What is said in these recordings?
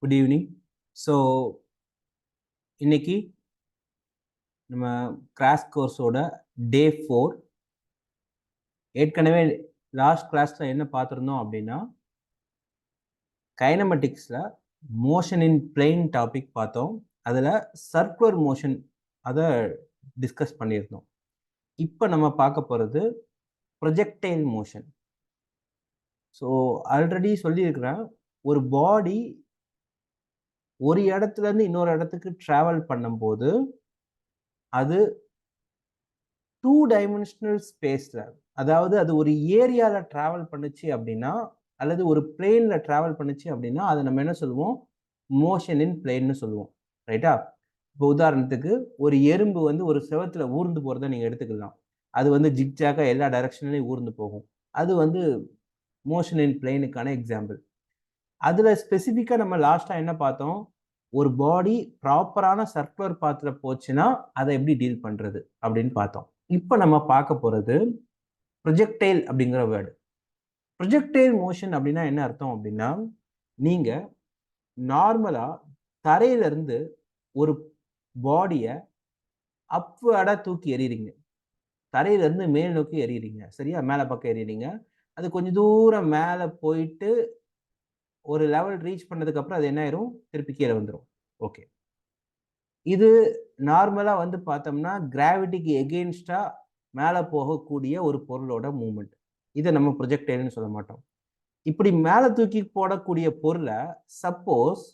Good evening. So இன்னைக்கு நம்ம crash கோர்ஸோட டே 4. ஏற்கனவே லாஸ்ட் கிளாஸில் என்ன பார்த்துருந்தோம் அப்படின்னா, கைனமெட்டிக்ஸில் மோஷன் இன் பிளெயின் டாபிக் பார்த்தோம். அதில் சர்க்குலர் மோஷன் அதை டிஸ்கஸ் பண்ணியிருந்தோம். இப்போ நம்ம பார்க்க போகிறது ப்ரொஜெக்டைல் மோஷன். ஸோ ஆல்ரெடி சொல்லியிருக்கிறேன், ஒரு பாடி ஒரு இடத்துலேருந்து இன்னொரு இடத்துக்கு ட்ராவல் பண்ணும்போது அது 2 டைமென்ஷனல் ஸ்பேஸில், அதாவது அது ஒரு ஏரியாவில் ட்ராவல் பண்ணுச்சு அப்படின்னா, அல்லது ஒரு பிளேனில் ட்ராவல் பண்ணுச்சு அப்படின்னா, அதை நம்ம என்ன சொல்லுவோம்? மோஷன் இன் பிளேன்னு சொல்லுவோம். ரைட்டா? இப்போ உதாரணத்துக்கு ஒரு எறும்பு ஒரு செவத்தில் ஊர்ந்து போகிறத நீங்கள் எடுத்துக்கலாம். அது ஜிக்ஜாக்காக எல்லா டைரக்ஷன்லையும் ஊர்ந்து போகும். அது மோஷன் இன் பிளேனுக்கான எக்ஸாம்பிள். அதில் ஸ்பெசிஃபிக்காக நம்ம லாஸ்ட்டாக என்ன பார்த்தோம்? ஒரு பாடி ப்ராப்பரான சர்க்குலர் பாத்தில் போச்சுன்னா அதை எப்படி டீல் பண்ணுறது அப்படின்னு பார்த்தோம். இப்போ நம்ம பார்க்க போகிறது ப்ரொஜெக்டைல் அப்படிங்கிற வேர்டு. ப்ரொஜெக்டைல் மோஷன் அப்படின்னா என்ன அர்த்தம் அப்படின்னா, நீங்கள் நார்மலாக தரையிலிருந்து ஒரு பாடியை அப்வர்டாக தூக்கி எறிகிறீங்க. தரையிலிருந்து மேல் நோக்கி எறிகிறீங்க, சரியா? மேலே பக்கம் எறிகிறீங்க. அது கொஞ்சம் தூரம் மேலே போயிட்டு ஒரு லெவல் ரீச் பண்ணதுக்கப்புறம் அது என்ன ஆயிரும்? திருப்பி கீழே வந்துடும். ஓகே, இது நார்மலாக பார்த்தோம்னா கிராவிட்டிக்கு எகெயின்ஸ்டாக மேலே போகக்கூடிய ஒரு பொருளோட மூமெண்ட். இதை நம்ம ப்ரொஜெக்டைல்னு சொல்ல மாட்டோம். இப்படி மேலே தூக்கி போடக்கூடிய பொருளை சப்போஸ்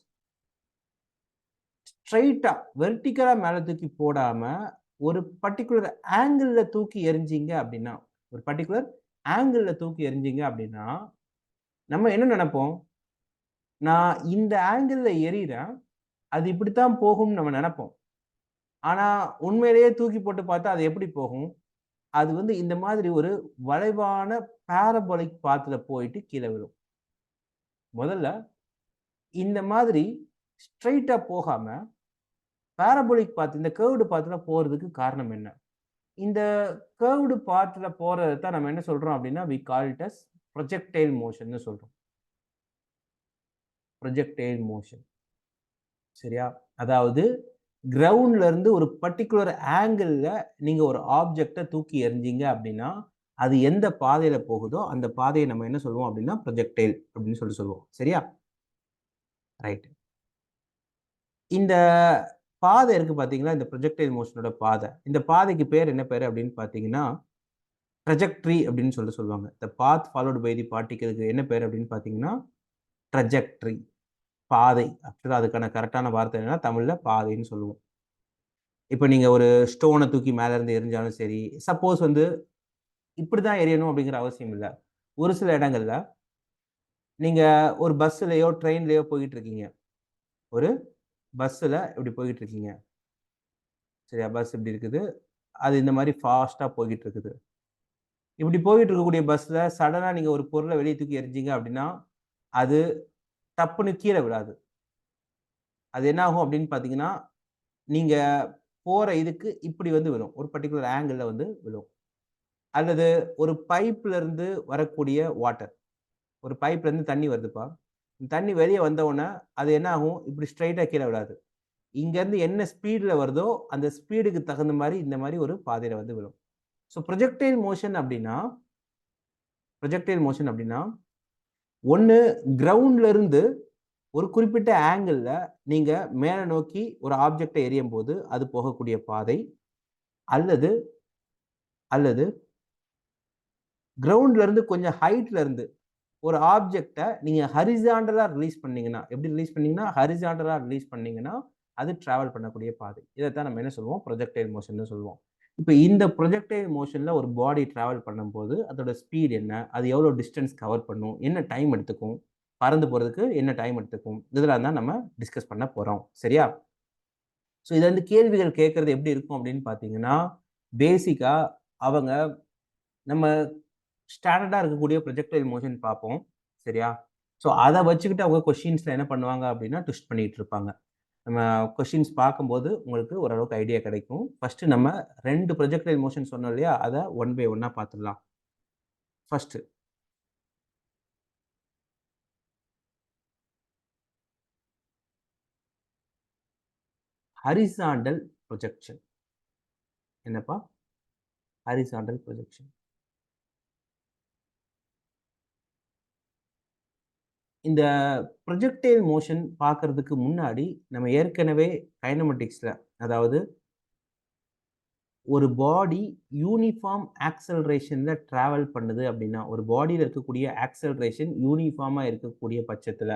ஸ்ட்ரைட்டாக வெர்டிக்கலாக மேலே தூக்கி போடாமல் ஒரு பர்டிகுலர் ஆங்கிளில் தூக்கி எறிஞ்சிங்க அப்படின்னா, ஒரு பர்டிகுலர் ஆங்கிளில் தூக்கி எறிஞ்சிங்க அப்படின்னா நம்ம என்ன நினைப்போம்? நான் இந்த ஆங்கிளில் எறிகிறேன், அது இப்படித்தான் போகும்னு நம்ம நினைப்போம். ஆனால் உண்மையிலேயே தூக்கி போட்டு பார்த்தா அது எப்படி போகும்? அது இந்த மாதிரி ஒரு வளைவான பாரபோலிக் பாத்தில் போயிட்டு கீழே விழும். முதல்ல இந்த மாதிரி ஸ்ட்ரைட்டா போகாம பாரபோலிக் பாத், இந்த கர்வ்டு பாத்துல போறதுக்கு காரணம் என்ன? இந்த கர்வ்டு பாத்துல போறதை தான் நம்ம என்ன சொல்றோம் அப்படின்னா, we call it as projectile motion ன்னு சொல்றோம். projectile motion, சரியா? அதாவது கிரவுண்ட்ல இருந்து ஒரு பர்டிகுலர் ஆங்கிள் நீங்க ஒரு ஆப்ஜெக்டை தூக்கி எறிஞ்சீங்க அப்படின்னா, அது எந்த பாதையில போகுதோ அந்த பாதையை நம்ம என்ன சொல்லுவோம் அப்படின்னா ப்ரொஜெக்டைல் அப்படின்னு சொல்லுவோம். சரியா? ரைட். இந்த பாதை இருக்கு பாத்தீங்களா, இந்த ப்ரொஜெக்டைல் மோஷனோட பாதை. இந்த பாதைக்கு பேர் என்ன பேரு அப்படின்னு பாத்தீங்கன்னா ட்ரஜெக்டரி அப்படின்னு சொல்லுவாங்க. த பாத் ஃபாலோடு பை தி பார்ட்டிகளுக்கு என்ன பேர் அப்படின்னு பாத்தீங்கன்னா ட்ரஜெக்டரி, பாதை. ஆக்சுவலா அதுக்கான கரெக்டான வார்த்தை என்னன்னா தமிழ்ல பாதைன்னு சொல்லுவோம். இப்போ நீங்க ஒரு ஸ்டோனை தூக்கி மேல இருந்து எரிஞ்சாலும் சரி, சப்போஸ் இப்படிதான் எரியணும் அப்படிங்கிற அவசியம் இல்லை. ஒரு சில இடங்கள்ல நீங்க ஒரு பஸ்லயோ ட்ரெயின்லயோ போயிட்டு இருக்கீங்க. ஒரு பஸ்ஸில் இப்படி போய்கிட்டு இருக்கீங்க, சரியா? பஸ் இப்படி இருக்குது, அது இந்த மாதிரி ஃபாஸ்ட்டாக போய்கிட்டு இருக்குது. இப்படி போய்கிட்டு இருக்கக்கூடிய பஸ்ஸில் சடனாக நீங்கள் ஒரு பொருளை வெளியே தூக்கி எறிஞ்சிங்க அப்படின்னா அது டப்புன்னு கீழே விடாது. அது என்ன ஆகும் அப்படின்னு பார்த்தீங்கன்னா, நீங்கள் போகிற இதுக்கு இப்படி விழும், ஒரு பர்டிகுலர் ஆங்கிளில் விழும். அல்லது ஒரு பைப்ல இருந்து வரக்கூடிய வாட்டர், ஒரு பைப்ல இருந்து தண்ணி வருதுப்பா, தண்ணி வெளியே வந்த உடனே அது என்ன ஆகும்? இப்படி ஸ்ட்ரைட்டாக கீழே விடாது. இங்கேருந்து என்ன ஸ்பீடில் வருதோ அந்த ஸ்பீடுக்கு தகுந்த மாதிரி இந்த மாதிரி ஒரு பாதையில் விழும். ஸோ ப்ரொஜெக்டைல் மோஷன் அப்படின்னா ஒன்று கிரவுண்ட்ல இருந்து ஒரு குறிப்பிட்ட ஆங்கிளில் நீங்க மேலே நோக்கி ஒரு ஆப்ஜெக்டை எறியும் போது அது போகக்கூடிய பாதை, அல்லது அல்லது கிரவுண்ட்ல இருந்து கொஞ்சம் ஹைட்ல இருந்து ஒரு ஆப்ஜெக்டை நீங்க ஹரிசாண்டலா ரிலீஸ் பண்ணீங்கன்னா, எப்படி ரிலீஸ் பண்ணீங்கன்னா ஹரிசாண்டலா ரிலீஸ் பண்ணீங்கன்னா அது டிராவல் பண்ணக்கூடிய பாதை. இதைத்தான் நம்ம என்ன சொல்லுவோம்? ப்ரொஜெக்டைல் மோஷன் சொல்லுவோம். இப்போ இந்த ப்ரொஜெக்டைல் மோஷன்ல ஒரு பாடி டிராவல் பண்ணும்போது அதோட ஸ்பீட் என்ன, அது எவ்வளோ டிஸ்டன்ஸ் கவர் பண்ணும், என்ன டைம் எடுத்துக்கும், பறந்து போறதுக்கு என்ன டைம் எடுத்துக்கும், இதெல்லாம் தான் நம்ம டிஸ்கஸ் பண்ண போறோம். சரியா? ஸோ இது கேள்விகள் கேட்கறது எப்படி இருக்கும் அப்படின்னு பார்த்தீங்கன்னா, பேசிக்கா அவங்க நம்ம ஸ்டாண்டர்டா இருக்கக்கூடிய ப்ரொஜெக்டைல் மோஷன் பார்ப்போம். சரியா? ஸோ அதை வச்சுக்கிட்டு அவங்க கொஸ்டின்ஸ்ல என்ன பண்ணுவாங்க அப்படின்னா ட்விஸ்ட் பண்ணிட்டு இருப்பாங்க. நம்ம கொஸ்டின்ஸ் பார்க்கும்போது உங்களுக்கு ஓரளவுக்கு ஐடியா கிடைக்கும். ஃபர்ஸ்ட் நம்ம 2 ப்ரொஜெக்டைல் மோஷன் சொன்னோம் இல்லையா, அதை ஒன் பை ஒன்னா பார்த்துடலாம். First horizontal projection. என்னப்பா? Horizontal projection. இந்த ப்ரொஜெக்டைல் மோஷன் பார்க்கறதுக்கு முன்னாடி நம்ம ஏற்கனவே கைனமெட்டிக்ஸ்ல, அதாவது ஒரு பாடி யூனிஃபார்ம் ஆக்சலரேஷன்ல டிராவல் பண்ணுது அப்படின்னா, ஒரு பாடியில இருக்கக்கூடிய ஆக்சலரேஷன் யூனிஃபார்மா இருக்கக்கூடிய பட்சத்துல,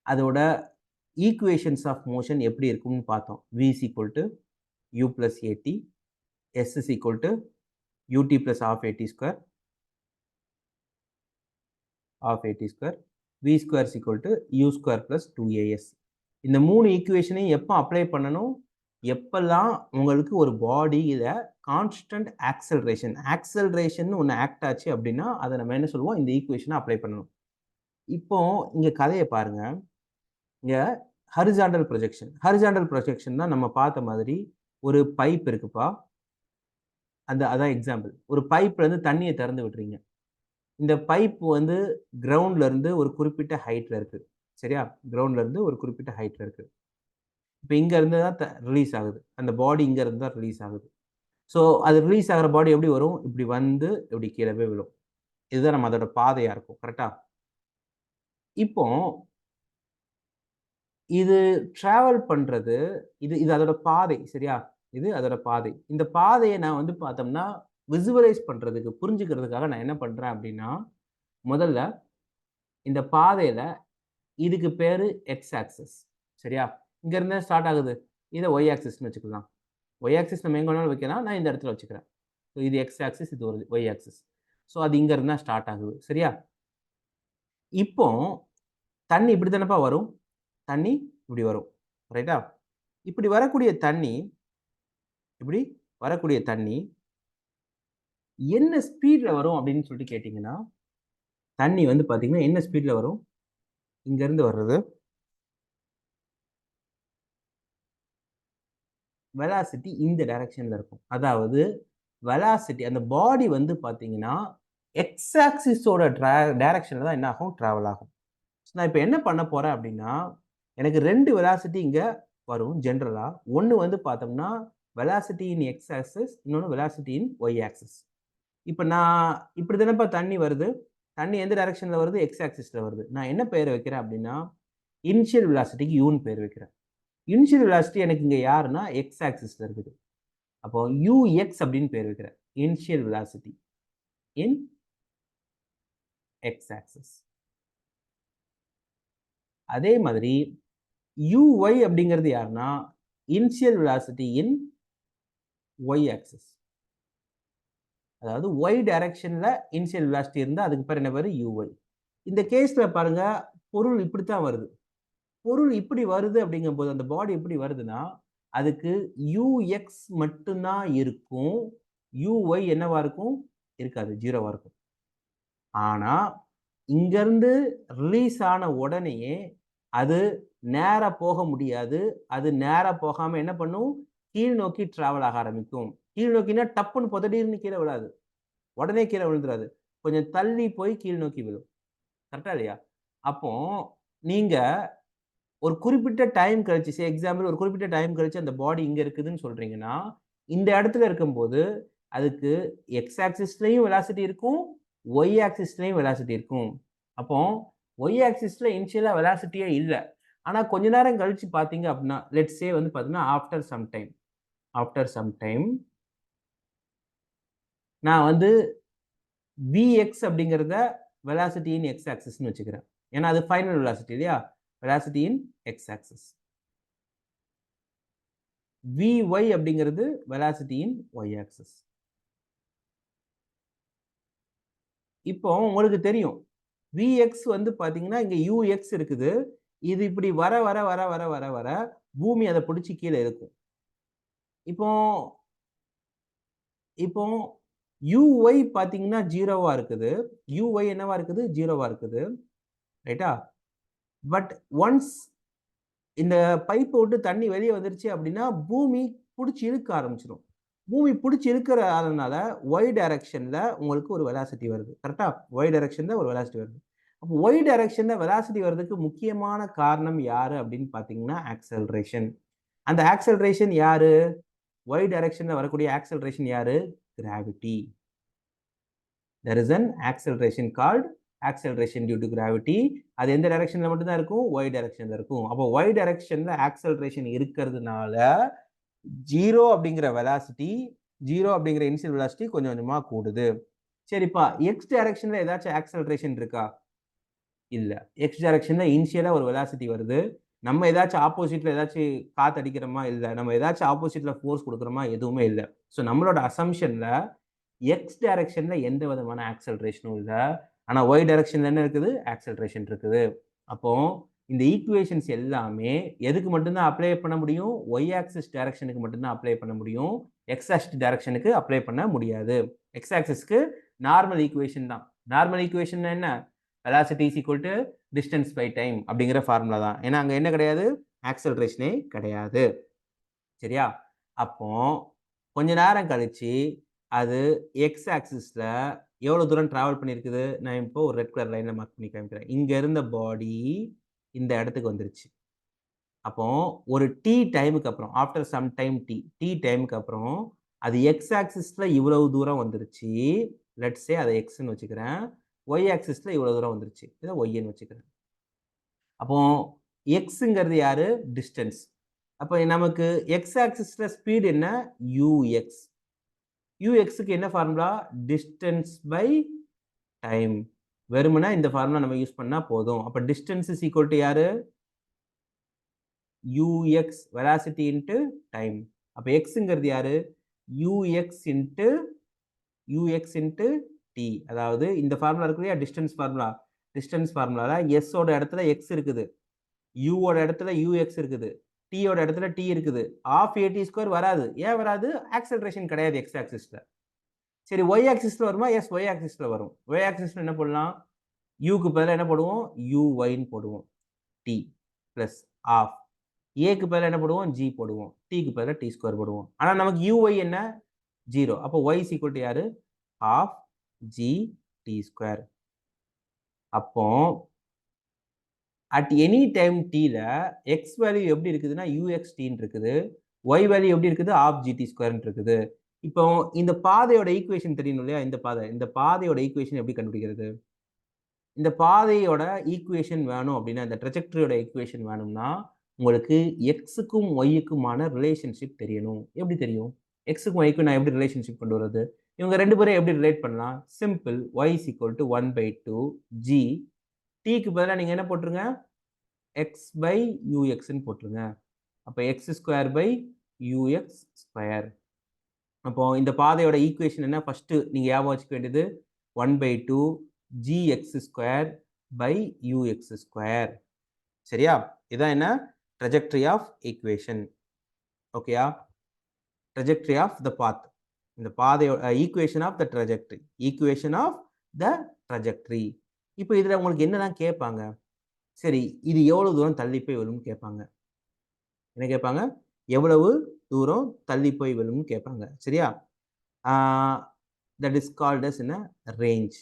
அதோட ஈக்குவேஷன்ஸ் ஆஃப் மோஷன் எப்படி இருக்கும்னு பார்த்தோம். v is equal to u plus at, s is equal to ut plus half at square, v square is equal to u square plus 2as. இந்த 3 ஈக்குவேஷனையும் எப்போ அப்ளை பண்ணணும்? எப்பெல்லாம் உங்களுக்கு ஒரு பாடியில கான்ஸ்டன்ட் ஆக்சலரேஷன் ஒன்று ஆக்ட் ஆச்சு அப்படின்னா, அதை நம்ம என்ன சொல்லுவோம்? இந்த ஈக்குவேஷனை அப்ளை பண்ணணும். இப்போ இங்க கதையை பாருங்க. இங்க ஹரிசாண்டல் ப்ரொஜெக்ஷன் தான் நம்ம பார்த்த மாதிரி ஒரு பைப் இருக்குப்பா. அதான் எக்ஸாம்பிள். ஒரு பைப்ல இருந்து தண்ணியை திறந்து விட்டுறீங்க. இந்த பைப் வந்து கிரவுண்ட்ல இருந்து ஒரு குறிப்பிட்ட ஹைட்ல இருக்கு. சரியா? கிரவுண்ட்ல இருந்து ஒரு குறிப்பிட்ட ஹைட்ல இருக்கு. இப்போ இங்க இருந்து தான் ரிலீஸ் ஆகுது. அந்த பாடி இங்க இருந்து தான் ரிலீஸ் ஆகுது. ஸோ அது ரிலீஸ் ஆகிற பாடி எப்படி வரும்? இப்படி வந்து இப்படி கீழே போய் விழும். இதுதான் நம்ம அதோட பாதையா இருக்கும். கரெக்டா? இப்போ இது டிராவல் பண்றது, இது அதோட பாதை. சரியா? இது அதோட பாதை. இந்த பாதையை நான் வந்து பார்த்தோம்னா விசுவலைஸ் பண்றதுக்கு, புரிஞ்சுக்கிறதுக்காக நான் என்ன பண்றேன் அப்படின்னா, முதல்ல இந்த பாதையில இதுக்கு பேரு எக்ஸ் ஆக்சிஸ். சரியா? இங்க இருந்து ஸ்டார்ட் ஆகுது. இதை ஒய் ஆக்சிஸ்னு வச்சுக்கலாம். ஒய் ஆக்சிஸ் நம்ம எங்க வேணாலும் வைக்கலாம். நான் இந்த இடத்துல வச்சுக்கிறேன். இது எக்ஸ் ஆக்சிஸ், இது ஒரு ஒய் ஆக்சிஸ். ஸோ அது இங்க இருந்து தான் ஸ்டார்ட் ஆகுது. சரியா? இப்போ தண்ணி இப்படி தானப்பா வரும். தண்ணி இப்படி வரும். ரைட்டா? இப்படி வரக்கூடிய தண்ணி என்ன ஸ்பீட்ல வரும் அப்படின்னு சொல்லிட்டு கேட்டீங்கன்னா, தண்ணி வந்து பாத்தீங்கன்னா என்ன ஸ்பீட்ல வரும்? இங்க இருந்து வர்றது வெலாசிட்டி இந்த டைரக்ஷன்ல இருக்கும். அதாவது வெலாசிட்டி அந்த பாடி வந்து பாத்தீங்கன்னா எக்ஸ் ஆக்சிஸோட டைரக்ஷன்ல தான் என்ன ஆகும்? டிராவல் ஆகும். நான் இப்போ என்ன பண்ண போறேன் அப்படின்னா, எனக்கு 2 வெலாசிட்டி இங்க வரும் ஜென்ரலா. ஒண்ணு வந்து பார்த்தோம்னா வெலாசிட்டி இன் எக்ஸ் ஆக்சிஸ், இன்னொன்னு வெலாசிட்டி இன் ஒய் ஆக்சிஸ். இப்போ நான் இப்படி தானப்பா தண்ணி வருது. தண்ணி எந்த டைரக்ஷன்ல வருது? எக்ஸ் ஆக்சிஸ்ல வருது. நான் என்ன பெயர் வைக்கிறேன் அப்படின்னா, இனிஷியல் வெலாசிட்டிக்கு யூன்னு பேர் வைக்கிறேன். இனிஷியல் வெலாசிட்டி எனக்கு இங்க யாருன்னா எக்ஸ் ஆக்சிஸ்ல இருக்குது. அப்போ யூஎக்ஸ் அப்படின்னு பேர் வைக்கிறேன். இனிஷியல் வெலாசிட்டி இன் எக்ஸ் ஆக்சிஸ். அதே மாதிரி uy அப்படிங்கிறது யாருன்னா இனிஷியல் வெலாசிட்டி இன் y ஆக்சிஸ். அதாவது y டைரக்ஷன்ல இனிஷியல் வெலாசிட்டி இருந்தா அதுக்கு பேர் என்ன பேரு? uy. இந்த கேஸ்ல பாருங்க, பொருள் இப்படித்தான் வருது. பொருள் இப்படி வருது அப்படிங்கும்போது அந்த பாடி எப்படி வருதுன்னா, அதுக்கு ux மட்டும்தான் இருக்கும். uy என்னவா இருக்கும்? இருக்காது, ஜீரோவா இருக்கும். ஆனா இங்க இருந்து ரிலீஸ் ஆன உடனேயே அது நேரா போக முடியாது. அது நேரா போகாம என்ன பண்ணும்? கீழ் நோக்கி டிராவல் ஆக ஆரம்பிக்கும். கீழ் நோக்கினா டப்புன்னு பொதடீர்னு கீழே விழாது. உடனே கீழே விழுந்துராது. கொஞ்சம் தள்ளி போய் கீழ் நோக்கி விழும். கரெக்டா இல்லையா? அப்போ நீங்க ஒரு குறிப்பிட்ட டைம் கழிச்சு, எக்ஸாம்பிள் ஒரு குறிப்பிட்ட டைம் கழிச்சு அந்த பாடி இங்க இருக்குதுன்னு சொல்றீங்கன்னா, இந்த இடத்துல இருக்கும்போது அதுக்கு எக்ஸ் ஆக்சிஸ்லயும் வெலாசிட்டி இருக்கும், ஒய் ஆக்சிஸ்லயும் வெலாசிட்டி இருக்கும். அப்போ ஒய் ஆக்சிஸ்ல இனிஷியலா வெலாசிட்டியே இல்ல. ஆனா கொஞ்ச நேரம் கழிச்சு பார்த்தீங்க அப்படின்னா, லெட்ஸ் சே வந்து பார்த்தீங்கன்னா ஆஃப்டர் சம் டைம் நான் வந்து Vx அப்படிங்கிறத வெலாசிட்டி இன் எக்ஸ் ஆக்சிஸ்னு வச்சுக்கிறேன். ஏன்னா அது ஃபைனல் வெலாசிட்டி இல்லையா? வெலாசிட்டி இன் எக்ஸ் ஆக்சிஸ். Vy அப்படிங்கிறது வெலாசிட்டி இன் ஒய் ஆக்சிஸ். இப்போ உங்களுக்கு தெரியும் Vx வந்து பாத்தீங்கன்னா இங்க Ux இருக்குது. இது இப்படி வர வர வர வர வர வர பூமி அதை பிடிச்சி கீழே இருக்கும். இப்போ இப்போ uy பாத்தீங்கன்னா ஜீரோவா இருக்குது. uy என்னவா இருக்குது? ஜீரோவா இருக்குது. ரைட்டா? பட் ஒன்ஸ் இந்த பைப் விட்டு தண்ணி வெளியே வந்துருச்சு அப்படின்னா பூமி பிடிச்சி இழுக்க ஆரம்பிச்சிடும். பூமி பிடிச்சி இழுக்கிறதுனால ஒய் டைரக்ஷன்ல உங்களுக்கு ஒரு வெலாசிட்டி வருது. கரெக்டா? ஒய் டைரக்ஷன்ல ஒரு வெலாசிட்டி வருது. அப்போ ஒய் டைரக்ஷன்ல வெலாசிட்டி வர்றதுக்கு முக்கியமான காரணம் யாரு அப்படின்னு பாத்தீங்கன்னா ஆக்சலரேஷன். அந்த ஆக்சலரேஷன் யாரு? y டைரக்ஷன்ல வரக்கூடிய ஆக்சலரேஷன் யாரு? Gravity. there is an acceleration called acceleration due to gravity. அது எந்த டைரக்ஷன்ல மட்டும் தான் இருக்கும்? y டைரக்ஷன்ல இருக்கும். அப்போ y டைரக்ஷன்ல ஆக்சலரேஷன் இருக்கிறதுனால 0 அப்படிங்கிற வெலாசிட்டி 0 அப்படிங்கிற இனிஷியல் வெலாசிட்டி கொஞ்சம் கொஞ்சமா கூடுது. சரிப்பா, x டைரக்ஷன்ல ஏதாச்சும் ஆக்சலரேஷன் இருக்கா? இல்ல. x டைரக்ஷன்ல இனிஷியலா ஒரு வெலாசிட்டி வருது. நம்ம ஏதாச்சும் ஆப்போசிட்ல ஏதாச்சும் காத்து அடிக்கிறோமா? இல்ல. நம்ம ஏதாச்சும் ஆப்போசிட்ல ஃபோர்ஸ் கொடுக்குறோமா? எதுவுமே இல்ல. ஸோ நம்மளோட அசம்ஷன்ல எக்ஸ் டைரக்ஷன்ல எந்த விதமான ஆக்சலரேஷனும் இல்ல. ஆனா y டைரக்ஷன்ல என்ன இருக்குது? ஆக்சலரேஷன் இருக்குது. அப்போ இந்த ஈக்குவேஷன்ஸ் எல்லாமே எதுக்கு மட்டும்தான் அப்ளை பண்ண முடியும்? y ஆக்சிஸ் டைரக்ஷனுக்கு மட்டும்தான் அப்ளை பண்ண முடியும். x ஆக்சிஸ் டைரக்ஷனுக்கு அப்ளை பண்ண முடியாது. x ஆக்சிஸ்க்கு நார்மல் ஈக்குவேஷன் தான். நார்மல் ஈக்குவேஷன் என்ன? Velocity is equal to distance by time அப்படிங்கிற ஃபார்முலா தான். ஏன்னா அங்க என்ன கிடையாது? ஆக்சலரேஷனே கிடையாது. சரியா? அப்போ கொஞ்ச நேரம் கழிச்சு அது எக்ஸ் ஆக்சிஸ்ல எவ்வளவு தூரம் டிராவல் பண்ணியிருக்குது? நான் இப்போ ஒரு ரெட் கலர் லைன்ல மார்க் பண்ணி காமிக்கிறேன். இங்க இருந்த பாடி இந்த இடத்துக்கு வந்துருச்சு. அப்போ ஒரு டி டைமுக்கு அப்புறம் ஆஃப்டர் சம் டைம் டி டைமுக்கு அப்புறம் அது எக்ஸ் ஆக்சிஸ்ல இவ்வளவு தூரம் வந்துருச்சு. லெட்ஸ் சே அதை எக்ஸ்ன்னு வச்சுக்கிறேன். ஒய் ஆக்சிஸ்ல இவ்வளவு தூரம் வந்துருச்சு. இதை ஒய்ன்னு வச்சுக்கிறேன். அப்போ எக்ஸுங்கிறது யாரு? டிஸ்டன்ஸ். அப்போ நமக்கு எக்ஸ் ஆக்சிஸ்ல ஸ்பீட் என்ன? யூஎக்ஸ். யூஎக்ஸுக்கு என்ன ஃபார்முலா? Distance by time. வெறுமனே இந்த ஃபார்முலா நம்ம யூஸ் பண்ணா போதும். அப்ப டிஸ்டன்ஸ் இஸ் ஈக்குவல் டு யாரு? U x velocity into time. அப்ப எக்ஸுங்கிறது யாரு? U x into T. அதாவது இந்த ஃபார்முலா இருக்கு இல்லையா? Distance formula. டிஸ்டன்ஸ் ஃபார்முலால எஸ் ஓட இடத்துல எக்ஸ் இருக்குது, யூவோட இடத்துல யூஎக்ஸ் இருக்குது, டியோட இடத்துல டி இருக்குது. ஆஃப் ஏடி ஸ்கொயர் வராது. ஏன் வராது? ஆக்சலரேஷன் கிடையாது எக்ஸ் ஆக்சிஸ்ல. சரி, ஒய் ஆக்சிஸ்ல வருமா? எஸ், ஒய் ஆக்சிஸ்ல வரும். ஒய் ஆக்சிஸ்ல என்ன பண்ணலாம்? யூக்கு பதிலாக என்ன போடுவோம்? யூஒய்ன்னு போடுவோம். T plus half. ஏக்கு பதிலாக என்ன போடுவோம்? ஜி போடுவோம். டிக்கு பதிலாக டி ஸ்கொயர் போடுவோம். ஆனால் நமக்கு யூஒய் என்ன? 0. அப்போ ஒய் இஸ் ஈக்குவல் டு யாரு? Half G T square. அப்போ அட் எனி டைம் டீல எக்ஸ் வேல்யூ எப்படி இருக்குதுன்னா யூஎக்ஸ் டீன்னு இருக்குது, ஒய் வேல்யூ எப்படி இருக்குது? ஆஃப் ஜிடி ஸ்கொயர்ன்னு இருக்குது. இப்போ இந்த பாதையோட ஈக்குவேஷன் தெரியணும் இல்லையா? இந்த பாதையோட ஈக்குவேஷன் எப்படி கண்டுபிடிக்கிறது? இந்த பாதையோட ஈக்குவேஷன் வேணும் அப்படின்னா, இந்த ட்ரெஜெக்டரியோட ஈக்குவேஷன் வேணும்னா உங்களுக்கு எக்ஸுக்கும் ஒய்க்குமான ரிலேஷன்ஷிப் தெரியணும். எப்படி தெரியும்? எக்ஸுக்கும் ஒய்க்கும் நான் எப்படி ரிலேஷன்ஷிப் கொண்டு வர்றது? இவங்க ரெண்டு பேரும் எப்படி ரிலேட் பண்ணலாம்? Simple. Y is equal to 1/2 G. டிக்கு பதிலாக நீங்க என்ன போட்டுருங்க? எக்ஸ் பை யூஎக்ஸ்ன்னு போட்டுருங்க. அப்போ X square by u x square. அப்போ இந்த பாதையோட ஈக்குவேஷன் என்ன? ஃபர்ஸ்ட் நீங்க ஞாபகம் வச்சுக்க வேண்டியது 1/2 gx square by ux square. சரியா? இதான் என்ன? trajectory of equation. ஓகேயா? trajectory of the path. இந்த பாதையோட equation of the trajectory. equation of the trajectory. இப்போ இதுல உங்களுக்கு என்னதான் கேட்பாங்க? சரி, இது எவ்வளவு தூரம் தள்ளி போய் விழும்னு கேட்பாங்க. என்ன கேட்பாங்க? எவ்வளவு தூரம் தள்ளி போய் விழும்னு கேட்பாங்க. சரியா? that is called as என்ன? range.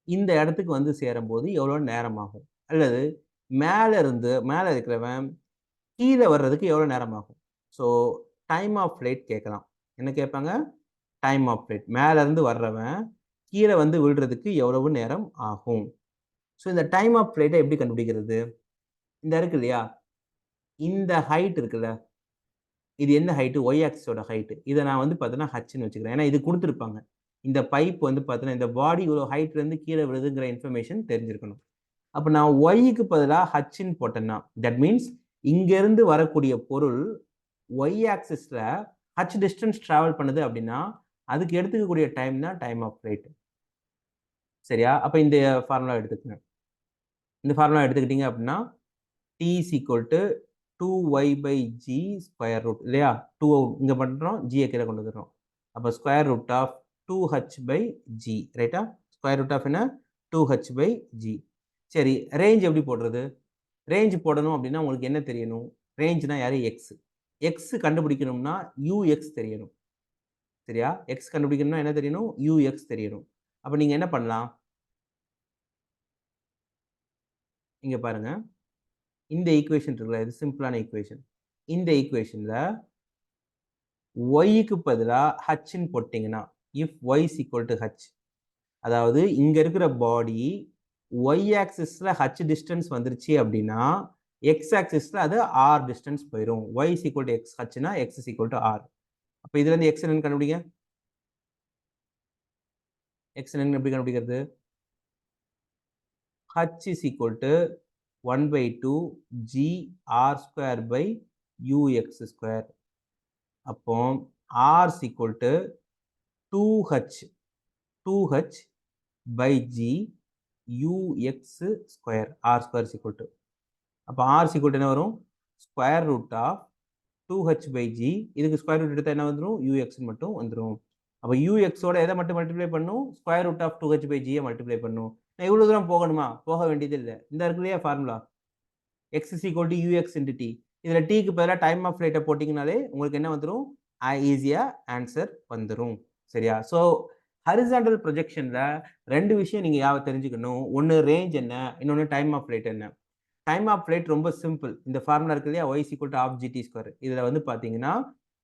இந்த இடத்துக்கு வந்து சேரும்போது எவ்வளவு நேரம் ஆகும்? அல்லது மேல இருக்கிறவன் கீழே வர்றதுக்கு எவ்வளவு நேரம் ஆகும்? ஸோ டைம் ஆஃப் ஃப்ளைட் கேட்கலாம். என்ன கேட்பாங்க? Time of flight. மேல இருந்து வர்றவன் கீழே வந்து விழுறதுக்கு எவ்வளவு நேரம் ஆகும்? ஸோ இந்த டைம் ஆஃப் ஃப்ளைட்டை எப்படி கண்டுபிடிக்கிறது? இந்த இருக்கு இல்லையா? இந்த ஹைட் இருக்குல்ல, இது என்ன ஹைட்டு? Y ஆக்சிஸோட height. இதை நான் வந்து பார்த்தீங்கன்னா ஹச்ன்னு வச்சுக்கிறேன். ஏன்னா இது கொடுத்துருப்பாங்க. இந்த பைப் வந்து பார்த்தீங்கன்னா இந்த பாடி இவ்வளோ ஹைட்ல இருந்து கீழே விழுதுங்கிற இன்ஃபர்மேஷன் தெரிஞ்சிருக்கணும். அப்போ நான் ஒய்க்கு பதிலாக ஹச்ன்னு போட்டேன்னா தட் மீன்ஸ் இங்கிருந்து வரக்கூடிய பொருள் ஒய் ஆக்சிஸ்ல ஹச் டிஸ்டன்ஸ் டிராவல் பண்ணுது அப்படின்னா அதுக்கு எடுத்துக்கக்கூடிய டைம் தான் டைம் ஆஃப் ஃப்ளைட். சரியா? அப்போ இந்த ஃபார்முலா எடுத்துக்கங்க. இந்த ஃபார்முலா எடுத்துக்கிட்டீங்க அப்படின்னா T is equal to 2y/g square root இல்லையா? 2 இங்கே பண்ணுறோம், ஜியை கீழே கொண்டு வந்துடுறோம். அப்போ ஸ்கொயர் ரூட் ஆஃப் 2h/g. ரைட்டா? ஸ்கொயர் ரூட் ஆஃப் என்ன? 2h/g. சரி, ரேஞ்ச் எப்படி போடுறது? ரேஞ்ச் போடணும் அப்படின்னா உங்களுக்கு என்ன தெரியணும்? ரேஞ்ச்னா யாரு? எக்ஸ். எக்ஸ் கண்டுபிடிக்கணும்னா யூஎக்ஸ் தெரியணும். சரியா? எக்ஸ் கண்டுபிடிக்கணும்னா என்ன தெரியணும்? யூஎக்ஸ் தெரியணும். அப்போ நீங்க என்ன பண்ணலாம்? இங்க பாருங்க, இந்த ஈக்குவேஷன் இருக்குல்ல, இது சிம்பிளான ஈக்குவேஷன். இந்த ஈக்குவேஷன்ல ஒய்க்கு பதிலா ஹச்ன்னு போட்டிங்கன்னா, if y is equal to h, அதாவது இங்க இருக்கிற பாடி ஒய் ஆக்சிஸ்ல ஹச் டிஸ்டன்ஸ் வந்துருச்சு அப்படின்னா எக்ஸ் ஆக்சிஸ்ல அது ஆர் டிஸ்டன்ஸ் போயிடும். Y is equal to x ஹச்னா x is equal to r. அப்போ இதுல இருந்து எக்ஸ் என்னன்னு கண்டுபிடிங்க. எக்ஸ் என்னன்னு எப்படி கண்டுபிடிக்கிறது? h is equal to 1/2 g r square by ux square. அப்போ r is equal to 2h by g ux square. r square is equal to, அப்போ r is equal to என்ன வரும்? square root of 2h by g. இதுக்கு square root எடுத்தா என்ன வந்துடும்? ux மட்டும் வந்துடும். அப்போ ux ஓட எதை மட்டும் மல்டிப்ளை பண்ணும்? Square root of 2h by g multiply பண்ணும். நான் இவ்வளவு தூரம் போகணுமா? போக வேண்டியது இல்லை. இந்த இருக்கு இல்லையா formula, x is equal to ux into t. இதுல t க்கு பதிலாக டைம் ஆஃப் ஃப்ளைட்டை போட்டிங்கனாலே உங்களுக்கு என்ன வந்துடும்? ஈஸியாக ஆன்சர் வந்துடும். சரியா? ஸோ ஹரிசாண்டல் ப்ரொஜெக்ஷனில் ரெண்டு விஷயம் நீங்கள் தெரிஞ்சுக்கணும். ஒன்று ரேஞ்ச் என்ன, இன்னொன்று டைம் ஆஃப் ஃப்ளைட் என்ன. டைம் ஆஃப் ஃப்ளைட் ரொம்ப சிம்பிள். இந்த ஃபார்முலா இருக்கு இல்லையா, y is equal to half gt square. இதில் வந்து பார்த்தீங்கன்னா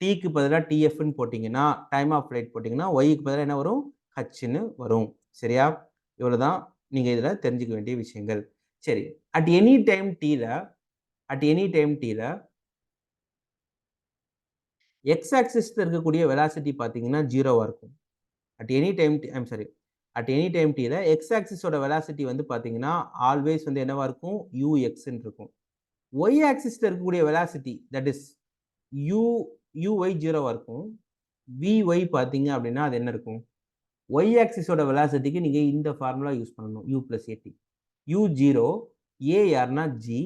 டீக்கு பதிலாக டிஎஃப்னு போட்டிங்கன்னா, டைம் ஆஃப் ஃப்ளைட் போட்டிங்கன்னா ஒய்க்கு பதிலாக என்ன வரும்? ஹச்ன்னு வரும். சரியா? இவ்வளோதான் நீங்கள் இதில் தெரிஞ்சுக்க வேண்டிய விஷயங்கள். சரி, அட் எனி டைம் டீல எக்ஸ் ஆக்சிஸ்ல இருக்கக்கூடிய வெலாசிட்டி பார்த்தீங்கன்னா ஜீரோவாக இருக்கும். அட் எனி டைம் டீல எக்ஸ் ஆக்சிஸோட வெலாசிட்டி வந்து பார்த்தீங்கன்னா ஆல்வேஸ் வந்து என்னவா இருக்கும்? யூஎக்ஸ்ன்னு இருக்கும். ஒய் ஆக்சிஸ்ல இருக்கக்கூடிய வெலாசிட்டி தட் இஸ் யூஒய் ஜீரோவாக இருக்கும். விஒய் பார்த்தீங்க அப்படின்னா அது என்ன இருக்கும்? ஒய் ஆக்சிஸோட வெலாசிட்டிக்கு நீங்கள் இந்த ஃபார்முலா யூஸ் பண்ணணும், u plus a t. U zero, a யாருன்னா ஜி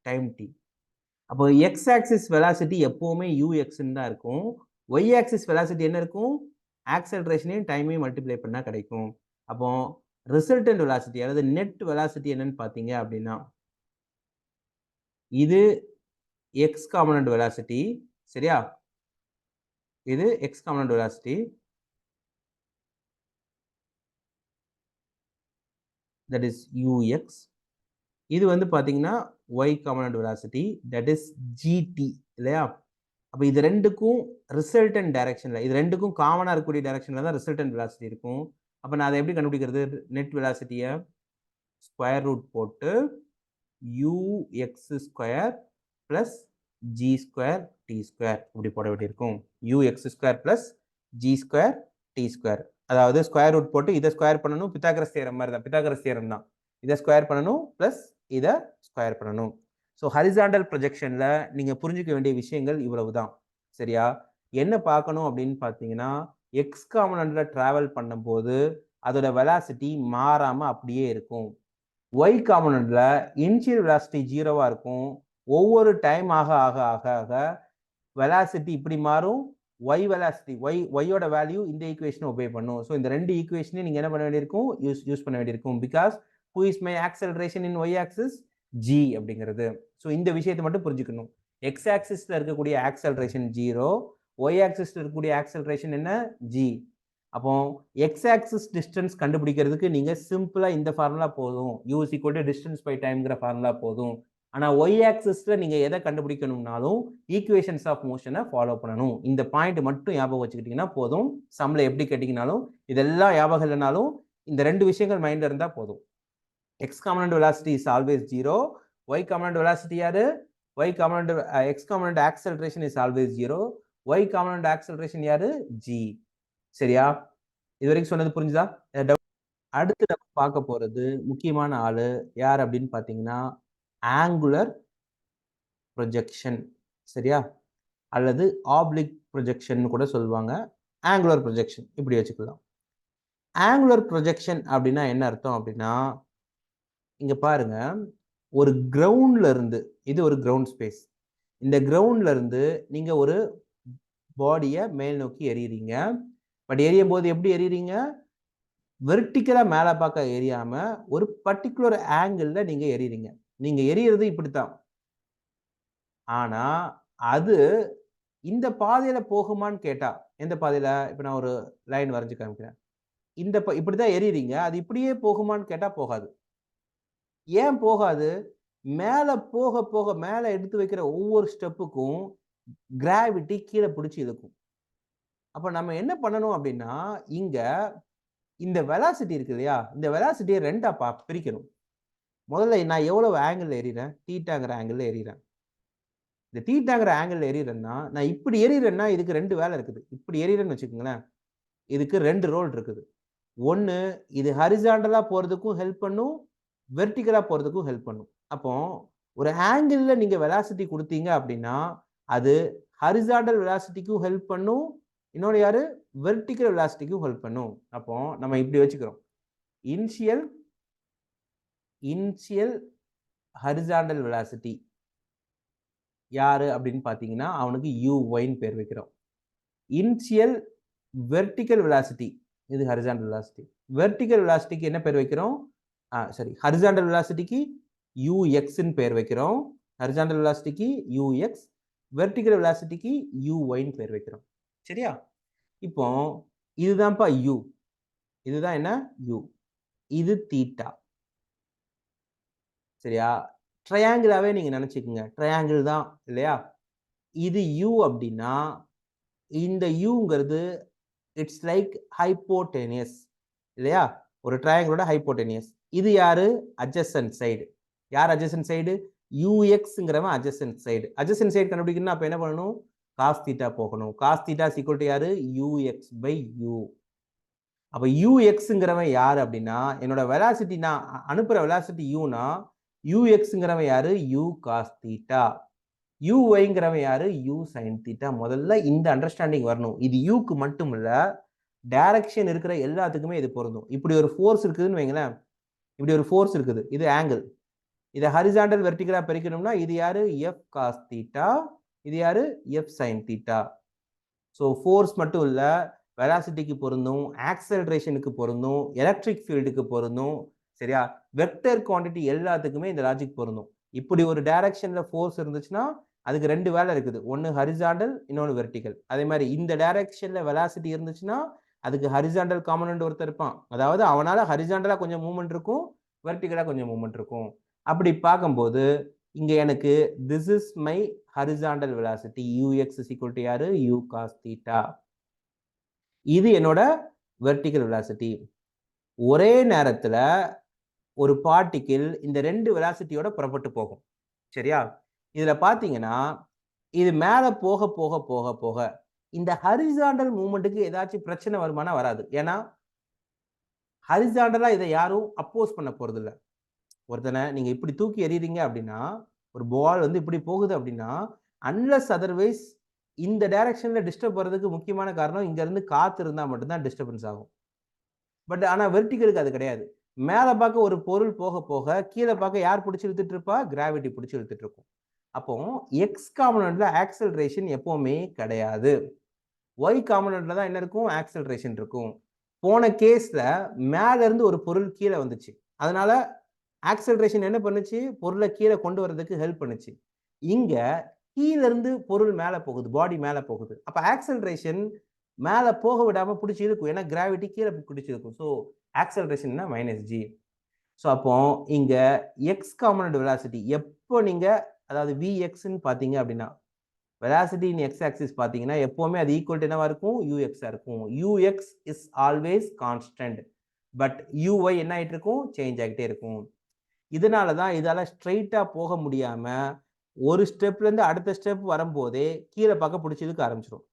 டைம் டி. அப்போ எக்ஸ் ஆக்சிஸ் வெலாசிட்டி எப்போவுமே யூஎக்ஸ்ன்னு தான் இருக்கும். ஒய் ஆக்சிஸ் வெலாசிட்டி என்ன இருக்கும்? ஆக்சலரேஷனையும் டைமையும் மல்டிப்ளை பண்ணால் கிடைக்கும். அப்போ ரிசல்டன்ட் வெலாசிட்டி அதாவது நெட் வெலாசிட்டி என்னன்னு பார்த்தீங்க அப்படின்னா இது எக்ஸ் காம்பனன்ட் வெலாசிட்டி. சரியா? இது X component velocity, that is UX. இது வந்து பார்த்தீங்கன்னா Y component velocity, that is GT இல்லையா? அப்போ இது ரெண்டுக்கும் ரிசல்டன்ட் டைரக்ஷனில், இது ரெண்டுக்கும் காமனாக இருக்கக்கூடிய டைரக்ஷனில் தான் ரிசல்டன்ட் வெலாசிட்டி இருக்கும். அப்போ நான் அதை எப்படி கண்டுபிடிக்கிறது? நெட் வெலாசிட்டியை ஸ்கொயர் ரூட் போட்டு UX square plus G square T square இப்படி போட வேண்டியிருக்கும். UX square plus G square T square. அதாவது ஸ்கொயர் ரூட் போட்டு இதை ஸ்கொயர் பண்ணணும். பித்தாகரஸ் தியரம் மாதிரி தான், பித்தாகரஸ் தியரம் தான். இதை ஸ்கொயர் பண்ணணும் ப்ளஸ் இதை ஸ்கொயர் பண்ணணும். ஸோ ஹரிசாண்டல் ப்ரொஜெக்ஷனில் நீங்கள் புரிஞ்சுக்க வேண்டிய விஷயங்கள் இவ்வளவு தான். சரியா? என்ன பார்க்கணும் அப்படின்னு பார்த்தீங்கன்னா, எக்ஸ் காம்பனண்ட்ல டிராவல் பண்ணும்போது அதோட வெலாசிட்டி மாறாமல் அப்படியே இருக்கும். ஒய் காம்பனண்ட்ல இனிஷியல் வெலாசிட்டி ஜீரோவாக இருக்கும். ஒவ்வொரு டைம் ஆக ஆக ஆக ஆக வெலாசிட்டி இப்படி மாறும். ஒய் வெலாசிட்டி ஒய்யோட வேல்யூ இந்த ஈக்குவேஷனை ஒபே பண்ணும். ஸோ இந்த ரெண்டு ஈக்குவேஷனையும் நீங்கள் என்ன பண்ண வேண்டியிருக்கும்? யூஸ் பண்ண வேண்டியிருக்கும். Because who is my acceleration in Y axis? G அப்படிங்கிறது. ஸோ இந்த விஷயத்தை மட்டும் புரிஞ்சுக்கணும். எக்ஸ் ஆக்சிஸ்ல இருக்கக்கூடிய ஆக்சலரேஷன் ஜீரோ, ஒய் ஆக்சிஸ்ல இருக்கக்கூடிய ஆக்சலரேஷன் என்ன? ஜி. அப்போ எக்ஸ் ஆக்சிஸ் டிஸ்டன்ஸ் கண்டுபிடிக்கிறதுக்கு நீங்க சிம்பிளா இந்த ஃபார்முலா போதும், u is equal to distance by டைம்ங்கிற ஃபார்முலா போதும். ஆனா ஒய் ஆக்சிஸ்ல நீங்க எதை கண்டுபிடிக்கணும்னாலும் ஈக்குவேஷன்ஸ் ஆஃப் மோஷனை ஃபாலோ பண்ணணும். இந்த பாயிண்ட் மட்டும் ஞாபகம் வச்சுக்கிட்டீங்கன்னா போதும். சம்ல எப்படி கேட்டீங்கனாலும் இதெல்லாம் ஞாபகம் இல்லைனாலும் இந்த ரெண்டு விஷயங்கள் மைண்ட்ல இருந்தா போதும். X component velocity is always zero. Y component velocity யாரு? Y component x component acceleration is always zero. Y component acceleration யாரு? ஜி. சரியா? இது வரைக்கும் சொன்னது புரிஞ்சுதா? அடுத்து நம்ம பார்க்க போறது முக்கியமான ஆளு யார் அப்படின்னு பாத்தீங்கன்னா ஆங்குலர் ப்ரொஜெக்ஷன். சரியா? அல்லது ஆப்ளிக் ப்ரொஜெக்ஷன் கூட சொல்லுவாங்க. ஆங்குலர் ப்ரொஜெக்ஷன் இப்படி வச்சுக்கலாம். ஆங்குலர் ப்ரொஜெக்ஷன் அப்படின்னா என்ன அர்த்தம் அப்படின்னா, இங்க பாருங்க, ஒரு கிரவுண்ட்ல இருந்து, இது ஒரு கிரவுண்ட் ஸ்பேஸ். இந்த கிரவுண்ட்ல இருந்து நீங்க ஒரு பாடியை மேல் நோக்கி எறியறீங்க. பட் எரியும் போது எப்படி எறியறீங்க? வெர்டிக்கலா மேல பார்க்க எரியாம ஒரு பர்டிகுலர் ஆங்கிள் நீங்க எறியறீங்க. நீங்க எரியறது இப்படித்தான். ஆனா அது இந்த பாதையில போகுமான்னு கேட்டா, எந்த பாதையில? இப்ப நான் ஒரு லைன் வரைஞ்சு காமிக்கிறேன். இப்படிதான் எரியறீங்க, அது இப்படியே போகுமான்னு கேட்டா போகாது. ஏன் போகாது? மேலே போக போக மேலே எடுத்து வைக்கிற ஒவ்வொரு ஸ்டெப்புக்கும் கிராவிட்டி கீழே பிடிச்சி இழுக்கும். அப்போ நம்ம என்ன பண்ணணும் அப்படின்னா, இங்க இந்த வெலாசிட்டி இருக்கு இல்லையா, இந்த வெலாசிட்டியை ரெண்டா பிரிக்கணும். முதல்ல நான் எவ்வளவு ஆங்கிள் எறிகிறேன், தீட்டாங்கிற ஆங்கிள் எறிகிறேன். இந்த தீட்டாங்கிற ஆங்கிள் எறிகிறேன்னா, நான் இப்படி எறிகிறேன்னா இதுக்கு 2 வேலை இருக்குது. இப்படி எறிகிறேன்னு வச்சுக்கோங்களேன், இதுக்கு 2 ரோல் இருக்குது. ஒண்ணு, இது ஹரிசாண்டலா போறதுக்கும் ஹெல்ப் பண்ணும், வெர்டிகலா போறதுக்கும் ஹெல்ப் பண்ணும். அப்போ ஒரு ஆங்கிள்ல நீங்க வெலாசிட்டி கொடுத்தீங்க அப்படின்னா, அது ஹரிசாண்டல் வெலாசிட்டிக்கும் ஹெல்ப் பண்ணும், இன்னொரு யாரு வெர்டிகல் வெலாசிட்டிக்கும் ஹெல்ப் பண்ணும். அப்போ நம்ம இப்படி வச்சுக்கிறோம். இனிஷியல் ஹரிசாண்டல் வெலாசிட்டி யாரு அப்படின்னு பாத்தீங்கன்னா, அவனுக்கு uy-ன்னு பேர் வைக்கிறோம். இனிஷியல் வெர்டிகல் வெலாசிட்டி, இது ஹரிசாண்டல் வெலாசிட்டி. வெர்டிகல் வெலாசிட்டிக்கு என்ன பேர் வைக்கிறோம்? சரி, ஹரிசாண்டல் வெலாசிட்டிக்கு ux-ன்னு பேர் வைக்கிறோம். ஹரிசாண்டல் வெலாசிட்டிக்கு ux, வெர்டிகல் வெலாசிட்டிக்கு uy-ன்னு பேர் வைக்கிறோம். சரியா? இப்போ இதுதான்ப்பா u. இதுதான் என்ன? u. இது தீட்டா. சரியா? ட்ரையாங்கிளாவே நீங்க நினைச்சுக்கங்க. ட்ரையாங்கிள் தான் இல்லையா? இது u அப்படின்னா, இந்த uங்கிறது இட்ஸ் லைக் ஹைப்போடெனியஸ் இல்லையா? ஒரு ட்ரையாங்கிளோட ஹைப்போடெனியஸ். இது யாரு? Adjacent side. யார் அட்ஜசன்ட் சைடு? ux-ங்கிறவன் அட்ஜசன்ட் சைடு. அட்ஜசன்ட் சைடு கண்டுபிடிக்கணும்னா அப்ப என்ன பண்ணணும்? cos தீட்டா போகணும். cos theta is equal to யாரு? ux/u. அப்ப ux-ங்கிறவன் யாரு அப்படின்னா, என்னோட வெலாசிட்டி நான் அனுப்புற வெலாசிட்டி u-னா ux-ங்கிறவன் யாரு? u cos theta. uy-ங்கிறவன் யாரு? u sin theta. முதல்ல இந்த அண்டர்ஸ்டாண்டிங் வரணும். இது u-க்கு மட்டும் இல்ல, டைரக்ஷன் இருக்கிற எல்லாத்துக்குமே இது பொருந்தும். இப்படி ஒரு ஃபோர்ஸ் இருக்குதுன்னு வைங்களேன். இப்படி ஒரு ஃபோர்ஸ் இருக்குது. இது ஆங்கிள். இதை ஹரிசாண்டல் வெர்டிகலா பிரிக்கணும்னா இது யாரு? f cos theta. இது யாரு? f sin theta. So force மட்டும் இல்ல, வெலாசிட்டிக்கு பொருந்தும், ஆக்சலரேஷனுக்கு பொருந்தும், எலக்ட்ரிக் ஃபீல்டுக்கு பொருந்தும். சரியா? வெக்டர் குவான்டிட்டி எல்லாத்துக்குமே இந்த லாஜிக் பொருந்தும். இப்படி ஒரு டைரக்ஷன்ல ஃபோர்ஸ் இருந்துச்சுன்னா அதுக்கு 2 வேலை இருக்குது. ஒன்னு ஹரிசாண்டல், இன்னொன்னு வெர்டிகல். அதே மாதிரி இந்த டைரக்ஷன்ல வெலாசிட்டி இருந்துச்சுன்னா அதுக்கு ஹரிசாண்டல் காம்பனன்ட் ஒருத்தர் இருப்பான். அதாவது அவனால ஹரிசாண்டலா கொஞ்சம் மூவ்மெண்ட் இருக்கும், வெர்டிகலா கொஞ்சம் மூவ்மெண்ட் இருக்கும். அப்படி பார்க்கும்போது இங்க எனக்கு this is my horizontal velocity ux is equal to யாரு? u cos theta. இது என்னோட வெர்டிகல் வெலாசிட்டி. ஒரே நேரத்துல ஒரு பார்ட்டிகிள் இந்த 2 வெலாசிட்டியோட புறப்பட்டு போகும். சரியா? இதுல பாத்தீங்கன்னா இது மேல போக போக போக போக இந்த ஹரிசாண்டல் மூவ்மெண்ட்டுக்கு ஏதாச்சும் பிரச்சனை வருமானா? வராது. ஏன்னா ஹரிசாண்டலா இதை யாரும் அப்போஸ் பண்ண போறது இல்ல. ஒருத்தனை நீங்க இப்படி தூக்கி எறியறீங்க அப்படின்னா, ஒரு பால் வந்து இப்படி போகுது அப்படின்னா, அன்லஸ் அதர்வைஸ் இந்த டைரக்ஷன்ல டிஸ்டர்ப் வர்றதுக்கு முக்கியமான காரணம் இங்க இருந்து காத்து இருந்தா மட்டும்தான் டிஸ்டர்பன்ஸ் ஆகும். பட் ஆனா வெர்டிகலுக்கு அது கிடையாது. மேல பார்க்க ஒரு பொருள் போக போக கீழே பார்க்க யார் பிடிச்சி இழுத்துட்டு இருப்பா? கிராவிட்டி பிடிச்சி இழுத்துட்டு இருக்கும். அப்போ எக்ஸ் காம்பனன்ட்ல ஆக்சலரேஷன் எப்பவுமே கிடையாது. ஒய் காம்பனன்ட்ல தான் என்ன இருக்கும்? ஆக்சலரேஷன் இருக்கும். போன கேஸ்ல மேல இருந்து ஒரு பொருள் கீழே வந்துச்சு. அதனால ஆக்சலரேஷன் என்ன பண்ணுச்சு? பொருளை கீழே கொண்டு வர்றதுக்கு ஹெல்ப் பண்ணுச்சு. இங்க கீழ இருந்து பொருள் மேல போகுது, பாடி மேல போகுது. அப்ப ஆக்சலரேஷன் மேல போக விடாம பிடிச்சி இழுக்கும். ஏன்னா கிராவிட்டி கீழே பிடிச்சி இழுக்கும். So acceleration -g. ஸோ அப்போ இங்க எக்ஸ் காம்பனன்ட் வெலாசிட்டி எப்போ நீங்க அதாவது vx-ன்னு பாத்தீங்க அப்படின்னா, வெலாசிட்டி இன் எக்ஸ் ஆக்சிஸ் பாத்தீங்கன்னா எப்பவுமே அது ஈக்குவல் டு என்னவா இருக்கும்? ux இருக்கும். ux is always constant. But uy என்ன ஆயிட்டு இருக்கும்? சேஞ்ச் ஆகிட்டே இருக்கும். இதனால தான் இதால ஸ்ட்ரெயிட்டா போக முடியாம ஒரு ஸ்டெப்ல இருந்து அடுத்த ஸ்டெப் வரும்போதே கீழே பார்க்க பிடிச்சி இழுக்க ஆரம்பிச்சிடும்.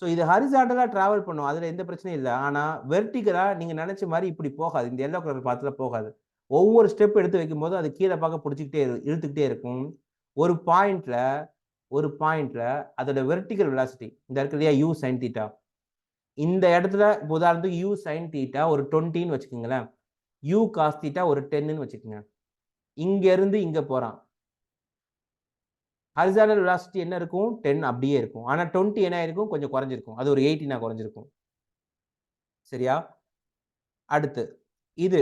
ஸோ இது ஹரிசாண்டலா டிராவல் பண்ணும். அதுல எந்த பிரச்சனையும் இல்லை. ஆனா வெர்டிகலா நீங்க நினைச்ச மாதிரி இப்படி போகாது. இந்த எல்லோ கலர் பாத்துல போகாது. ஒவ்வொரு ஸ்டெப் எடுத்து வைக்கும் போது அது கீழே பார்க்க பிடிச்சிக்கிட்டே இழுத்துக்கிட்டே இருக்கும். ஒரு பாயிண்ட்ல அதோட வெர்டிகல் வெலாசிட்டி இந்த இருக்கு இல்லையா? u sin theta. இந்த இடத்துல உதாரணத்துக்கு u sin தீட்டா ஒரு 20ன்னு வச்சுக்கோங்களேன். u cos தீட்டா ஒரு 10ன்னு வச்சுக்கோங்க. இங்க இருந்து இங்க போறான். ஹரிசாண்டல் வெலாசிட்டி என்ன இருக்கும்? 10 அப்படியே இருக்கும். ஆனா 20 என்ன ஆயிருக்கும்? கொஞ்சம் குறைஞ்சிருக்கும். அது ஒரு 18 குறைஞ்சிருக்கும். சரியா? அடுத்து இது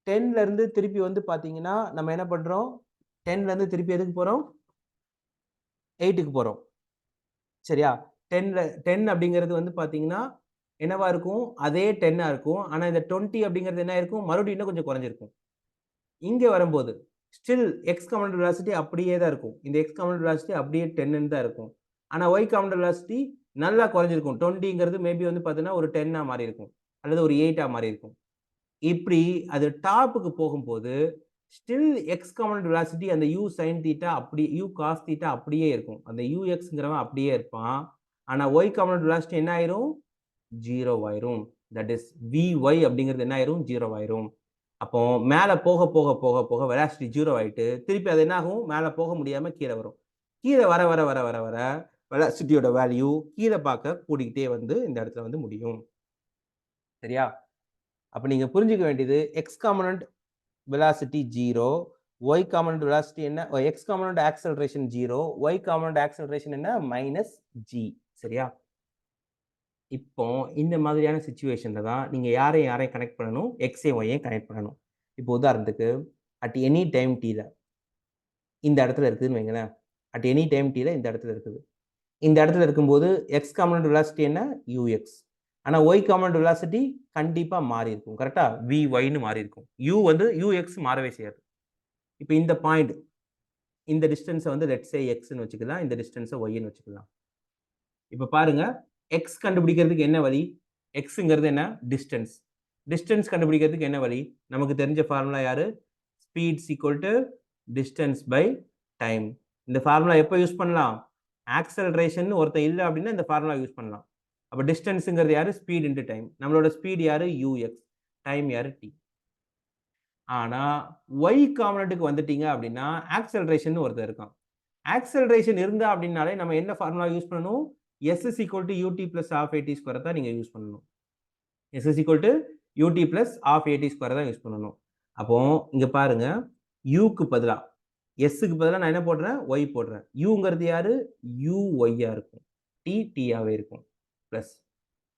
10ல இருந்து திருப்பி வந்து பாத்தீங்கன்னா நம்ம என்ன பண்றோம்? 10ல இருந்து திருப்பி எதுக்கு போறோம்? 8க்கு போறோம். சரியா? 10 அப்படிங்கிறது வந்து பாத்தீங்கன்னா என்னவா இருக்கும்? அதே 10 இருக்கும். ஆனா இந்த 20 அப்படிங்கிறது என்ன இருக்கும்? மறுபடியும் இன்னும் கொஞ்சம் குறைஞ்சிருக்கும். இங்கே வரும்போது ஸ்டில் எக்ஸ் காம்பனண்ட் வெலாசிட்டி அப்படியே தான் இருக்கும். இந்த எக்ஸ் காம்பனண்ட் வெலாசிட்டி அப்படியே 10 தான் இருக்கும். ஆனால் ஒய் காம்பனண்ட் வெலாசிட்டி நல்லா குறைஞ்சிருக்கும். 20ங்கிறது மேபி வந்து பார்த்தீங்கன்னா ஒரு 10 மாறி இருக்கும், அல்லது ஒரு 8 மாறி இருக்கும். இப்படி அது டாப்புக்கு போகும்போது ஸ்டில் எக்ஸ் காம்பனண்ட் வெலாசிட்டி அந்த u sin தீட்டா அப்படி u cos தீட்டா அப்படியே இருக்கும். அந்த ux-ங்கிறவன் அப்படியே இருப்பான். ஆனா y காம்பனண்ட் வெலாசிட்டி என்ன ஆயிரும்? 0 ஆயிரும். தட் இஸ் vy அப்படிங்கிறது என்ன ஆயிரும்? 0 ஆயிரும். அப்போ மேல போக போக போக போக வெலாசிட்டி 0 ஆயிட்டு திருப்பி அது என்ன ஆகும்? மேல போக முடியாம கீழே வரும். கீழே வர வர வர வர வர வெலாசிட்டியோட வேல்யூ கீழே பார்க்க கூடிக்கிட்டே வந்து இந்த இடத்துல வந்து முடியும். சரியா? அப்ப நீங்க புரிஞ்சுக்க வேண்டியது X component velocity 0, y component velocity என்ன, x component acceleration 0, y component acceleration என்ன மைனஸ் g. சரியா? இப்போ இந்த மாதிரியான சிச்சுவேஷன்ல தான் நீங்க யாரையும் கனெக்ட் பண்ணணும், எக்ஸையும் ஒய்யையும் கனெக்ட் பண்ணணும். இப்போ உதாரணத்துக்கு அட் எனி டைம் t ல இந்த இடத்துல இருக்குதுன்னு வைங்களேன். அட் எனி டைம் t ல இந்த இடத்துல இருக்குது. இந்த இடத்துல இருக்கும்போது எக்ஸ் காம்பனண்ட் வெலாசிட்டி என்ன? ux. ஆனா y காம்பனண்ட் வெலாசிட்டி கண்டிப்பா மாறி இருக்கும். கரெக்டா? vyன்னு மாறி இருக்கும். u வந்து ux மாறவே செய்யாது. இப்போ இந்த பாயிண்ட், இந்த டிஸ்டன்ஸை வந்து லெட்ஸ் சே எக்ஸ்ன்னு வச்சுக்கலாம், இந்த டிஸ்டன்ஸை ஒய்ன்னு வச்சுக்கலாம். இப்போ பாருங்க, எக்ஸ் கண்டுபிடிக்கிறதுக்கு என்ன வழி? எக்ஸுங்கிறது என்ன? டிஸ்டன்ஸ். டிஸ்டன்ஸ் கண்டுபிடிக்கிறதுக்கு என்ன வழி? நமக்கு தெரிஞ்ச ஃபார்முலா யாரு? Speed equal to distance by time. இந்த ஃபார்முலா எப்போ யூஸ் பண்ணலாம்? ஆக்சலரேஷன் ஒருத்தர் இல்லை அப்படின்னா இந்த ஃபார்முலா யூஸ் பண்ணலாம். அப்போ டிஸ்டன்ஸுங்கிறது யாரு? Speed into time. நம்மளோட ஸ்பீட் யாரு? ux. டைம் யாரு? t. ஆனா y காம்பனண்ட்டுக்கு வந்துட்டீங்க அப்படின்னா ஆக்சலரேஷன் ஒருத்தர் இருக்கான். ஆக்சலரேஷன் இருந்தா அப்படின்னாலே நம்ம என்ன ஃபார்முலா யூஸ் பண்ணணும்? s is equal to ut plus half at square தான் நீங்க யூஸ் பண்ணணும். s is equal to ut plus half at square தான் யூஸ் பண்ணணும். அப்போ இங்க பாருங்க, u க்கு பதிலா s க்கு பதிலா நான் என்ன போடுறேன்? y போடுறேன். uங்கிறது யாரு? uy ஆ இருக்கும். t ஆவே இருக்கும். பிளஸ்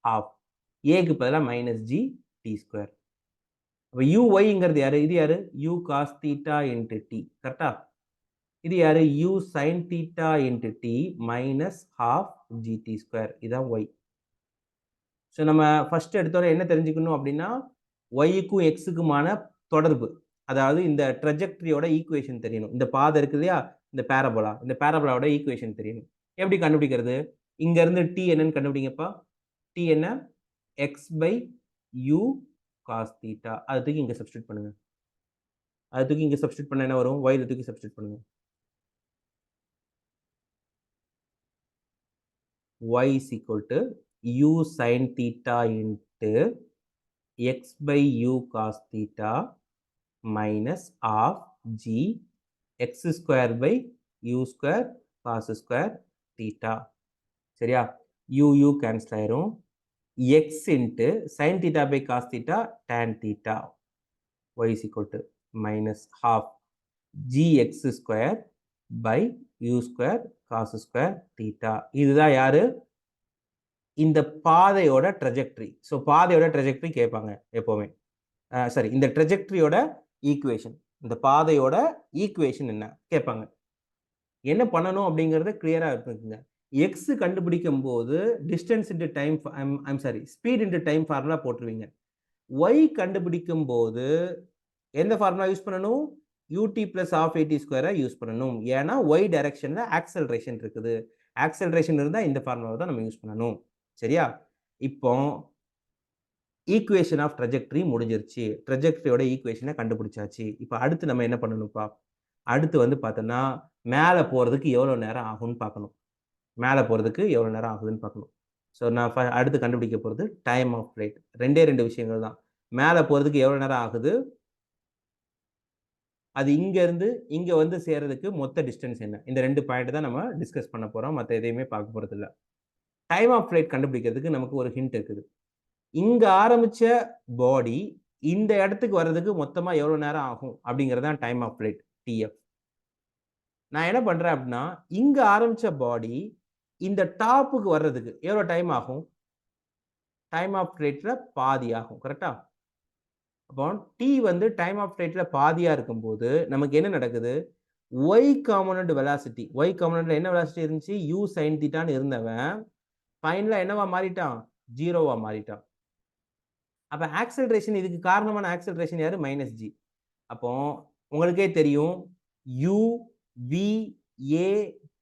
half a க்கு பதிலா மைனஸ் g t ஸ்கொயர். அப்போ uy-ங்கிறது யாரு? இது யாரு? u cos theta into t. கரெக்டா? இது யாரு? u sin theta into t minus half gt square. இதான் y. ஸோ நம்ம ஃபர்ஸ்ட் எடுத்தோட என்ன தெரிஞ்சுக்கணும் அப்படின்னா, y-க்கும் x-க்குமான தொடர்பு, அதாவது இந்த ட்ரெஜெக்டரியோட ஈக்குவேஷன் தெரியணும். இந்த பாதை இருக்கு இல்லையா? இந்த பேரபோலா, இந்த பேரபோலாவோட ஈக்குவேஷன் தெரியணும். எப்படி கண்டுபிடிக்கிறது? இங்க இருந்து t என்னன்னு கண்டுபிடிங்கப்பா. t என்ன? x by u cos theta. அது தூக்கி இங்க சப்ஸ்டிட் பண்ணுங்க. அது தூக்கி இங்க சப்ஸ்டிட் பண்ண என்ன வரும்? y தூக்கி சப்ஸ்டிட் பண்ணுங்க. y is equal to u sin theta into x by u cos theta minus half g x square by u square cos square theta. சரியா? u cancel ஆயிரும். x into sin theta by cos theta tan theta. y is equal to minus half gx square by u square cos square theta. இதுதான் யாரு? இந்த பாதையோட trajectory. So பாதையோட trajectory கேட்பாங்க எப்போவுமே. சரி, இந்த ட்ரெஜெக்டரியோட equation, இந்த பாதையோட ஈக்குவேஷன் என்ன கேட்பாங்க. என்ன பண்ணணும் அப்படிங்கிறத கிளியரா இருக்குங்க. எக்ஸ் கண்டுபிடிக்கும் போது distance into time, I'm sorry, speed into time formula போட்டுருவீங்க. ஒய் கண்டுபிடிக்கும் போது எந்த ஃபார்முலா யூஸ் பண்ணணும்? ut plus half at ஸ்கொயரை யூஸ் பண்ணணும். ஏன்னா ஒய் டைரக்ஷன்ல ஆக்சலரேஷன் இருக்குது. ஆக்சலரேஷன் இருந்தால் இந்த ஃபார்முலாவை தான் நம்ம யூஸ் பண்ணணும். சரியா? இப்போ ஈக்குவேஷன் ஆஃப் ட்ரெஜெக்டரி முடிஞ்சிருச்சு. ட்ரெஜெக்டரியோட ஈக்குவேஷனை கண்டுபிடிச்சாச்சு. இப்போ அடுத்து நம்ம என்ன பண்ணணும்ப்பா? அடுத்து வந்து பார்த்தோன்னா மேலே போகிறதுக்கு எவ்வளோ நேரம் ஆகும்னு பார்க்கணும். மேலே போகிறதுக்கு எவ்வளோ நேரம் ஆகுதுன்னு பார்க்கணும். ஸோ நான் அடுத்து கண்டுபிடிக்க போகிறது டைம் ஆஃப் ஃப்ளைட். ரெண்டு விஷயங்கள் தான். மேலே போகிறதுக்கு எவ்வளோ நேரம் ஆகுது, அது இங்கேருந்து இங்கே வந்து சேர்றதுக்கு மொத்த டிஸ்டன்ஸ் என்ன, இந்த 2 பாயிண்ட் தான் நம்ம டிஸ்கஸ் பண்ண போகிறோம். மற்ற எதையுமே பார்க்க போகிறது இல்லை. டைம் ஆஃப் ஃப்ளைட் கண்டுபிடிக்கிறதுக்கு நமக்கு ஒரு ஹிண்ட் இருக்குது. இங்க ஆரம்பிச்ச பாடி இந்த இடத்துக்கு வர்றதுக்கு மொத்தமா எவ்வளவு நேரம் ஆகும் அப்படிங்கிறது தான் டைம் ஆஃப் ஃப்ளைட், டிஎஃப். நான் என்ன பண்றேன் அப்படின்னா, இங்க ஆரம்பிச்ச பாடி இந்த டாப்புக்கு வர்றதுக்கு எவ்வளவு டைம் ஆகும்? டைம் ஆஃப் ஃப்ளைட்ல பாதி ஆகும். கரெக்டா? அப்போ டி வந்து டைம் ஆஃப் ஃப்ளைட்ல பாதியா இருக்கும்போது நமக்கு என்ன நடக்குது? ஒய் காம்பனண்ட் வெலாசிட்டி, ஒய் காம்பனண்ட்ல என்ன வெலாசிட்டி இருந்துச்சு? யூ சைன் தீட்டான்னு இருந்தவன் ஃபைனலா என்னவா மாறிட்டான்? 0வா மாறிட்டான். அப்ப ஆக்சலரேஷன், இதுக்கு காரணமான ஆக்சலரேஷன் யாரு? Minus G. அப்போ உங்களுக்கே தெரியும் u v a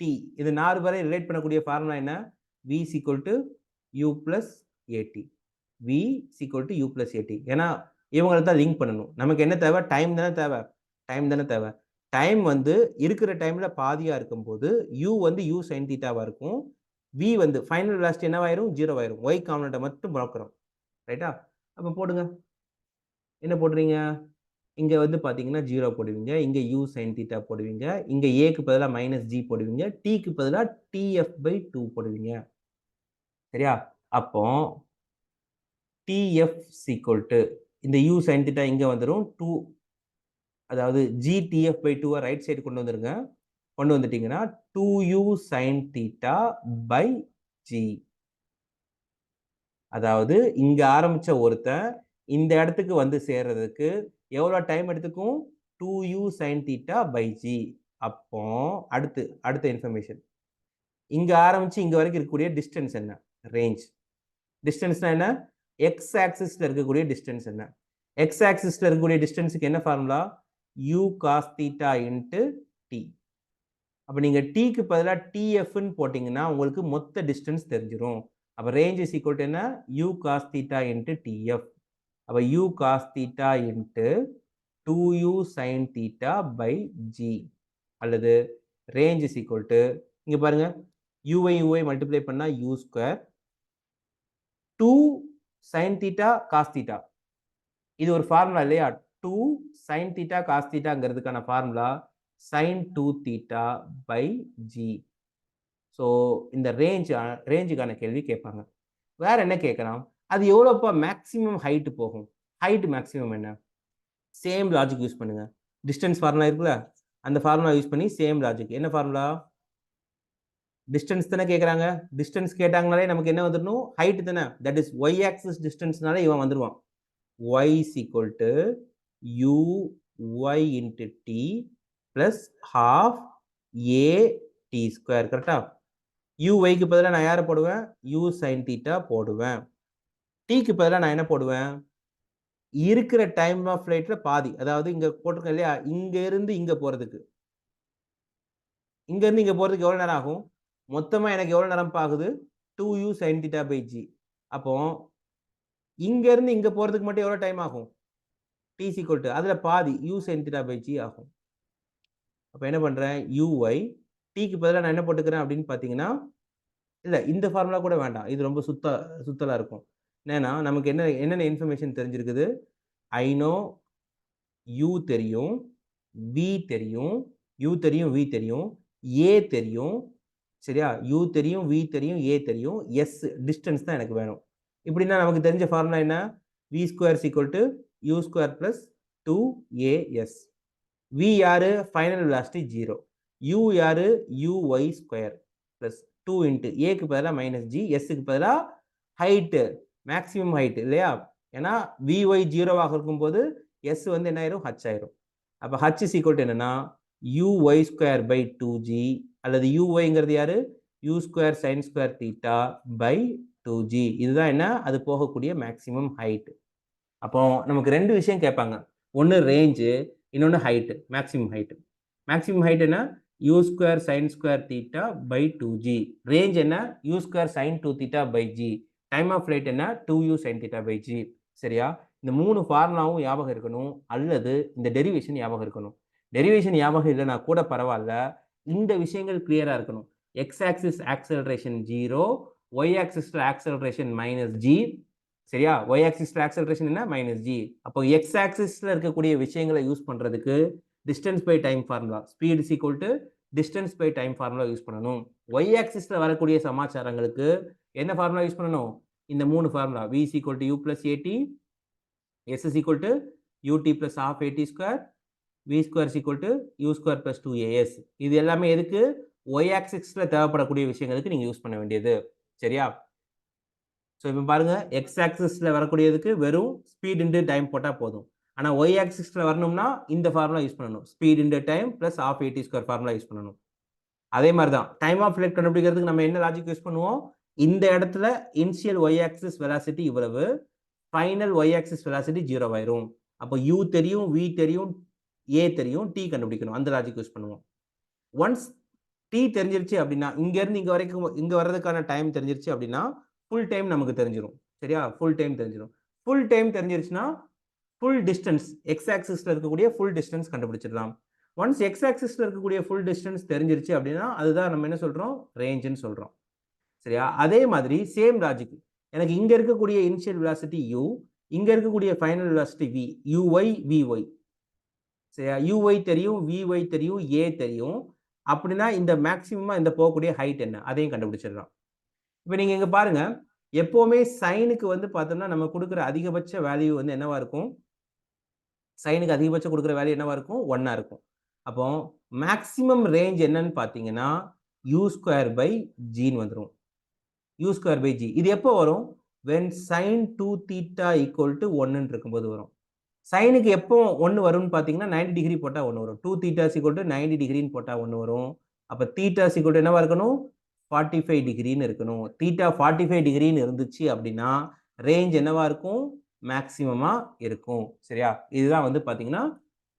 t இது 4 வரை ரிலேட் பண்ணக்கூடிய ஃபார்முலா என்ன? v is equal to u plus at. v is equal to u plus at. ஏன்னா இவங்களை தான் லிங்க் பண்ணணும். நமக்கு என்ன தேவை? டைம் தானே தேவை. டைம் வந்து இருக்கிற டைம்ல பாதியா இருக்கும்போது u வந்து u sin தீட்டாவா இருக்கும். v வந்து ஃபைனல் வெலாசிட்டி என்னவாயிரும்? 0 ஆயிரும். y காம்பனண்ட்டை மட்டும் பார்க்குறோம். ரைட்டா? அப்போ போடுங்க. என்ன போடுறீங்க? இங்க வந்து பாத்தீங்கன்னா 0 போடுவீங்க. இங்க u sin தீட்டா போடுவீங்க. இங்க a க்கு பதிலா -g போடுவீங்க. t க்கு பதிலா tf/2 போடுவீங்க. சரியா? அப்போ tf இந்த u sin தீட்டா இங்க வந்துரும். 2 அதாவது g tf/2 ரைட் சைடு கொண்டு வந்துருங்க. கொண்டு வந்துட்டீங்கன்னா 2u sin theta by g. அதாவது இங்க ஆரம்பிச்ச ஒருத்தன் இந்த இடத்துக்கு வந்து சேர்றதுக்கு எவ்வளவு டைம் எடுத்துக்கும்? 2u sin theta by g. அப்போ அடுத்த இன்ஃபர்மேஷன், இங்க ஆரம்பிச்சு இங்க வரைக்கும் இருக்கக்கூடிய டிஸ்டன்ஸ் என்ன? ரேஞ்ச். டிஸ்டன்ஸ்னா என்ன? எக்ஸ் ஆக்சிஸ்ல இருக்கக்கூடிய டிஸ்டன்ஸ் என்ன? எக்ஸ் ஆக்சிஸ்ல இருக்கக்கூடிய டிஸ்டன்ஸுக்கு என்ன formula? u cos theta into t. அப்ப நீங்க t க்கு பதிலா tf ன்னு போட்டீங்கன்னா உங்களுக்கு மொத்த டிஸ்டன்ஸ் தெரிஞ்சிரும். அப்ப ரேஞ்ச் இஸ் ஈக்குவல் டு என்ன? u cos theta into tf. அப்ப u cos theta into 2u sin theta by g அல்லது range is equal to இங்க பாருங்க ui மல்டிப்ளை பண்ணா u square 2 sin theta cos theta. இது ஒரு ஃபார்முலா இல்லையா? 2 sin theta cos thetaங்கிறதுக்கான formula sin 2 theta by g. So இந்த ரேஞ்சுக்கான கேள்வி கேட்பாங்க. வேற என்ன கேட்கலாம்? அது எவ்வளோப்பா மேக்ஸிமம் ஹைட் போகும்? ஹைட் மேக்ஸிமம் என்ன? சேம் லாஜிக் யூஸ் பண்ணுங்க. டிஸ்டன்ஸ் ஃபார்முலா இருக்குல்ல, அந்த ஃபார்முலா யூஸ் பண்ணி சேம் லாஜிக். என்ன ஃபார்முலா? டிஸ்டன்ஸ் தானே கேட்குறாங்க. டிஸ்டன்ஸ் கேட்டாங்கனாலே நமக்கு என்ன வந்துடணும்? ஹைட் தானே. தட் இஸ் ஒய் ஆக்சிஸ் டிஸ்டன்ஸ்னால இவன் வந்துடுவான். y is equal to u y into t plus half a t square. கரெக்டா? uy க்கு பதிலாக நான் யாரை போடுவேன்? u sin theta போடுவேன். t க்கு பதிலாக நான் என்ன போடுவேன்? இருக்கிற டைம் ஆஃப் ஃபிளைட்ல பாதி, அதாவது இங்க போட்டிருக்கேன் இல்லையா, இங்க இருந்து இங்க போறதுக்கு எவ்வளவு நேரம் ஆகும்? மொத்தமா எனக்கு எவ்வளவு நேரம் ஆகுது? 2u sin theta by g. அப்போ இங்க இருந்து இங்க போறதுக்கு மட்டும் எவ்வளவு டைம் ஆகும்? t is equal to அதுல பாதி u sin theta by g ஆகும். அப்ப என்ன பண்றேன்? uy t க்கு பதிலாக நான் என்ன போட்டுக்கிறேன் அப்படின்னு பாத்தீங்கன்னா, இல்ல இந்த ஃபார்முலா கூட வேண்டாம், இது ரொம்ப சுத்தலா இருக்கும். ஏன்னா நமக்கு என்னென்ன இன்ஃபர்மேஷன் தெரிஞ்சிருக்குது? I know u தெரியும், v தெரியும், u தெரியும், v தெரியும், a தெரியும். சரியா? u தெரியும், v தெரியும், a தெரியும், s டிஸ்டன்ஸ் தான் எனக்கு வேணும். இப்படின்னா நமக்கு தெரிஞ்ச ஃபார்முலா என்ன? v square is equal to u square plus 2as. v யாரு? Final velocity 0. u யாரு? uy square plus 2 into a க்கு பதிலாக -g, s க்கு பதிலாக ஹைட், மேக்ஸிமம் ஹைட் இல்லையா? ஏன்னா vy 0 இருக்கும்போது s வந்து என்ன ஆயிரும்? h ஆயிரும். அப்ப h is equal to என்னன்னா uy ஸ்கொயர் by 2g அல்லது uyங்கிறது யாரு? u square sin square theta by 2g. இதுதான் என்ன? அது போகக்கூடிய மேக்ஸிமம் ஹைட். அப்போ நமக்கு ரெண்டு விஷயம் கேட்பாங்க. ஒன்னு ரேஞ்சு, இன்னொன்னு height, maximum height. Maximum height என்ன? u square sin square theta by 2g. Range என்ன? u square sin 2 theta by g. Time of flight என்ன? 2u sin theta by g. சரியா? இந்த 3 ஃபார்முலாவும் ஞாபகம் இருக்கணும், அல்லது இந்த டெரிவேஷன் ஞாபகம் இருக்கணும். டெரிவேஷன் ஞாபகம் இல்லைனா கூட பரவாயில்ல, இந்த விஷயங்கள் கிளியரா இருக்கணும். எக்ஸ் ஆக்சிஸ் ஆக்சலரேஷன் 0, ஒய் ஆக்சிஸ்ல ஆக்சலரேஷன் -g. சரியா? ஒய் ஆக்சிஸ்ல ஆக்சலரேஷன் என்ன? -g. அப்போ எக்ஸ் ஆக்சிஸ்ல இருக்கக்கூடிய விஷயங்களை யூஸ் பண்றதுக்கு distance by time formula, speed is equal to distance by time formula use பண்ணணும். ஒய் ஆக்சிஸ்ல வரக்கூடிய சமாச்சாரங்களுக்கு என்ன ஃபார்முலா யூஸ் பண்ணணும்? இந்த 3 formula. v is equal to u plus at, s is equal to ut plus half at square, v square is equal to u square plus 2as. இது எல்லாமே எதுக்கு? y axisல தேவைப்படக்கூடிய விஷயங்களுக்கு நீங்க யூஸ் பண்ண வேண்டியது. சரியா? சோ இப்போ பாருங்க, x axisல வரக்கூடியதுக்கு வெறும் ஸ்பீட் இன்டு டைம் போட்டா போதும். ஆனா y axisல வரணும்னா இந்த ஃபார்முலா யூஸ் பண்ணணும். Speed into time plus half at square formula use பண்ணணும். அதே மாதிரி தான் டைம் ஆஃப் ஃபிளைட் கண்டுபிடிக்கிறதுக்கு நம்ம என்ன லாஜிக் யூஸ் பண்ணுவோம்? இந்த இடத்துல இனிஷியல் y axis வெலாசிட்டி இவ்வளவு, ஃபைனல் y axis வெலாசிட்டி 0 ஆயிரும். அப்போ u தெரியும், v தெரியும், ஏ தெரியும், டி கண்டுபிடிக்கணும். அந்த லாஜிக் யூஸ் பண்ணுவோம். ஒன்ஸ் டி தெரிஞ்சிருச்சு அப்படின்னா, இங்கேருந்து இங்கே வரைக்கும் இங்கே வர்றதுக்கான டைம் தெரிஞ்சிருச்சு அப்படின்னா, ஃபுல் டைம் நமக்கு தெரிஞ்சிடும். சரியா? ஃபுல் டைம் தெரிஞ்சிடும். ஃபுல் டைம் தெரிஞ்சிருச்சுன்னா, ஃபுல் டிஸ்டன்ஸ் எக்ஸ் ஆக்சிஸில் இருக்கக்கூடிய ஃபுல் டிஸ்டன்ஸ் கண்டுபிடிச்சிடலாம். ஒன்ஸ் எக்ஸ் ஆக்சிஸில் இருக்கக்கூடிய ஃபுல் டிஸ்டன்ஸ் தெரிஞ்சிருச்சு அப்படின்னா, அதுதான் நம்ம என்ன சொல்கிறோம்? ரேஞ்சுன்னு சொல்கிறோம். சரியா? அதே மாதிரி சேம் லாஜிக். எனக்கு இங்கே இருக்கக்கூடிய இனிஷியல் வெலாசிட்டி u, இங்கே இருக்கக்கூடிய final velocity v, uy, vy. சரியா? uy தெரியும், vy தெரியும், a தெரியும். அப்படின்னா இந்த மேக்ஸிமமா இந்த போகக்கூடிய ஹைட் என்ன? அதையும் கண்டுபிடிச்சிடலாம். இப்போ நீங்க இங்க பாருங்க, எப்பவுமே சைனுக்கு வந்து பார்த்தோம்னா, நம்ம குடுக்குற அதிகபட்ச வேல்யூ வந்து என்னவா இருக்கும்? சைனுக்கு அதிகபட்சம் குடுக்குற வேல்யூ என்னவா இருக்கும்? 1ஆ இருக்கும். அப்போ மேக்ஸிமம் ரேஞ்ச் என்னன்னு பார்த்தீங்கன்னா, u²/gன்னு வந்துரும். u²/g. இது எப்போ வரும்? when sin 2θ = 1ன்னு இருக்கும்போது வரும். சைனுக்கு எப்போ 1 வரும்னு பார்த்தீங்கன்னா, 90 டிகிரி போட்டா 1 வரும். 2θ = 90 டிகிரின்னு போட்டா 1 வரும். அப்ப θ = என்னவா இருக்கணும்? 45 டிகிரின்னு இருக்கணும். θ 45 டிகிரின்னு இருந்துச்சு அப்படின்னா, ரேஞ்ச் என்னவா இருக்கும்? மேக்ஸிமமா இருக்கும். சரியா? இதுதான் வந்து பார்த்தீங்கன்னா,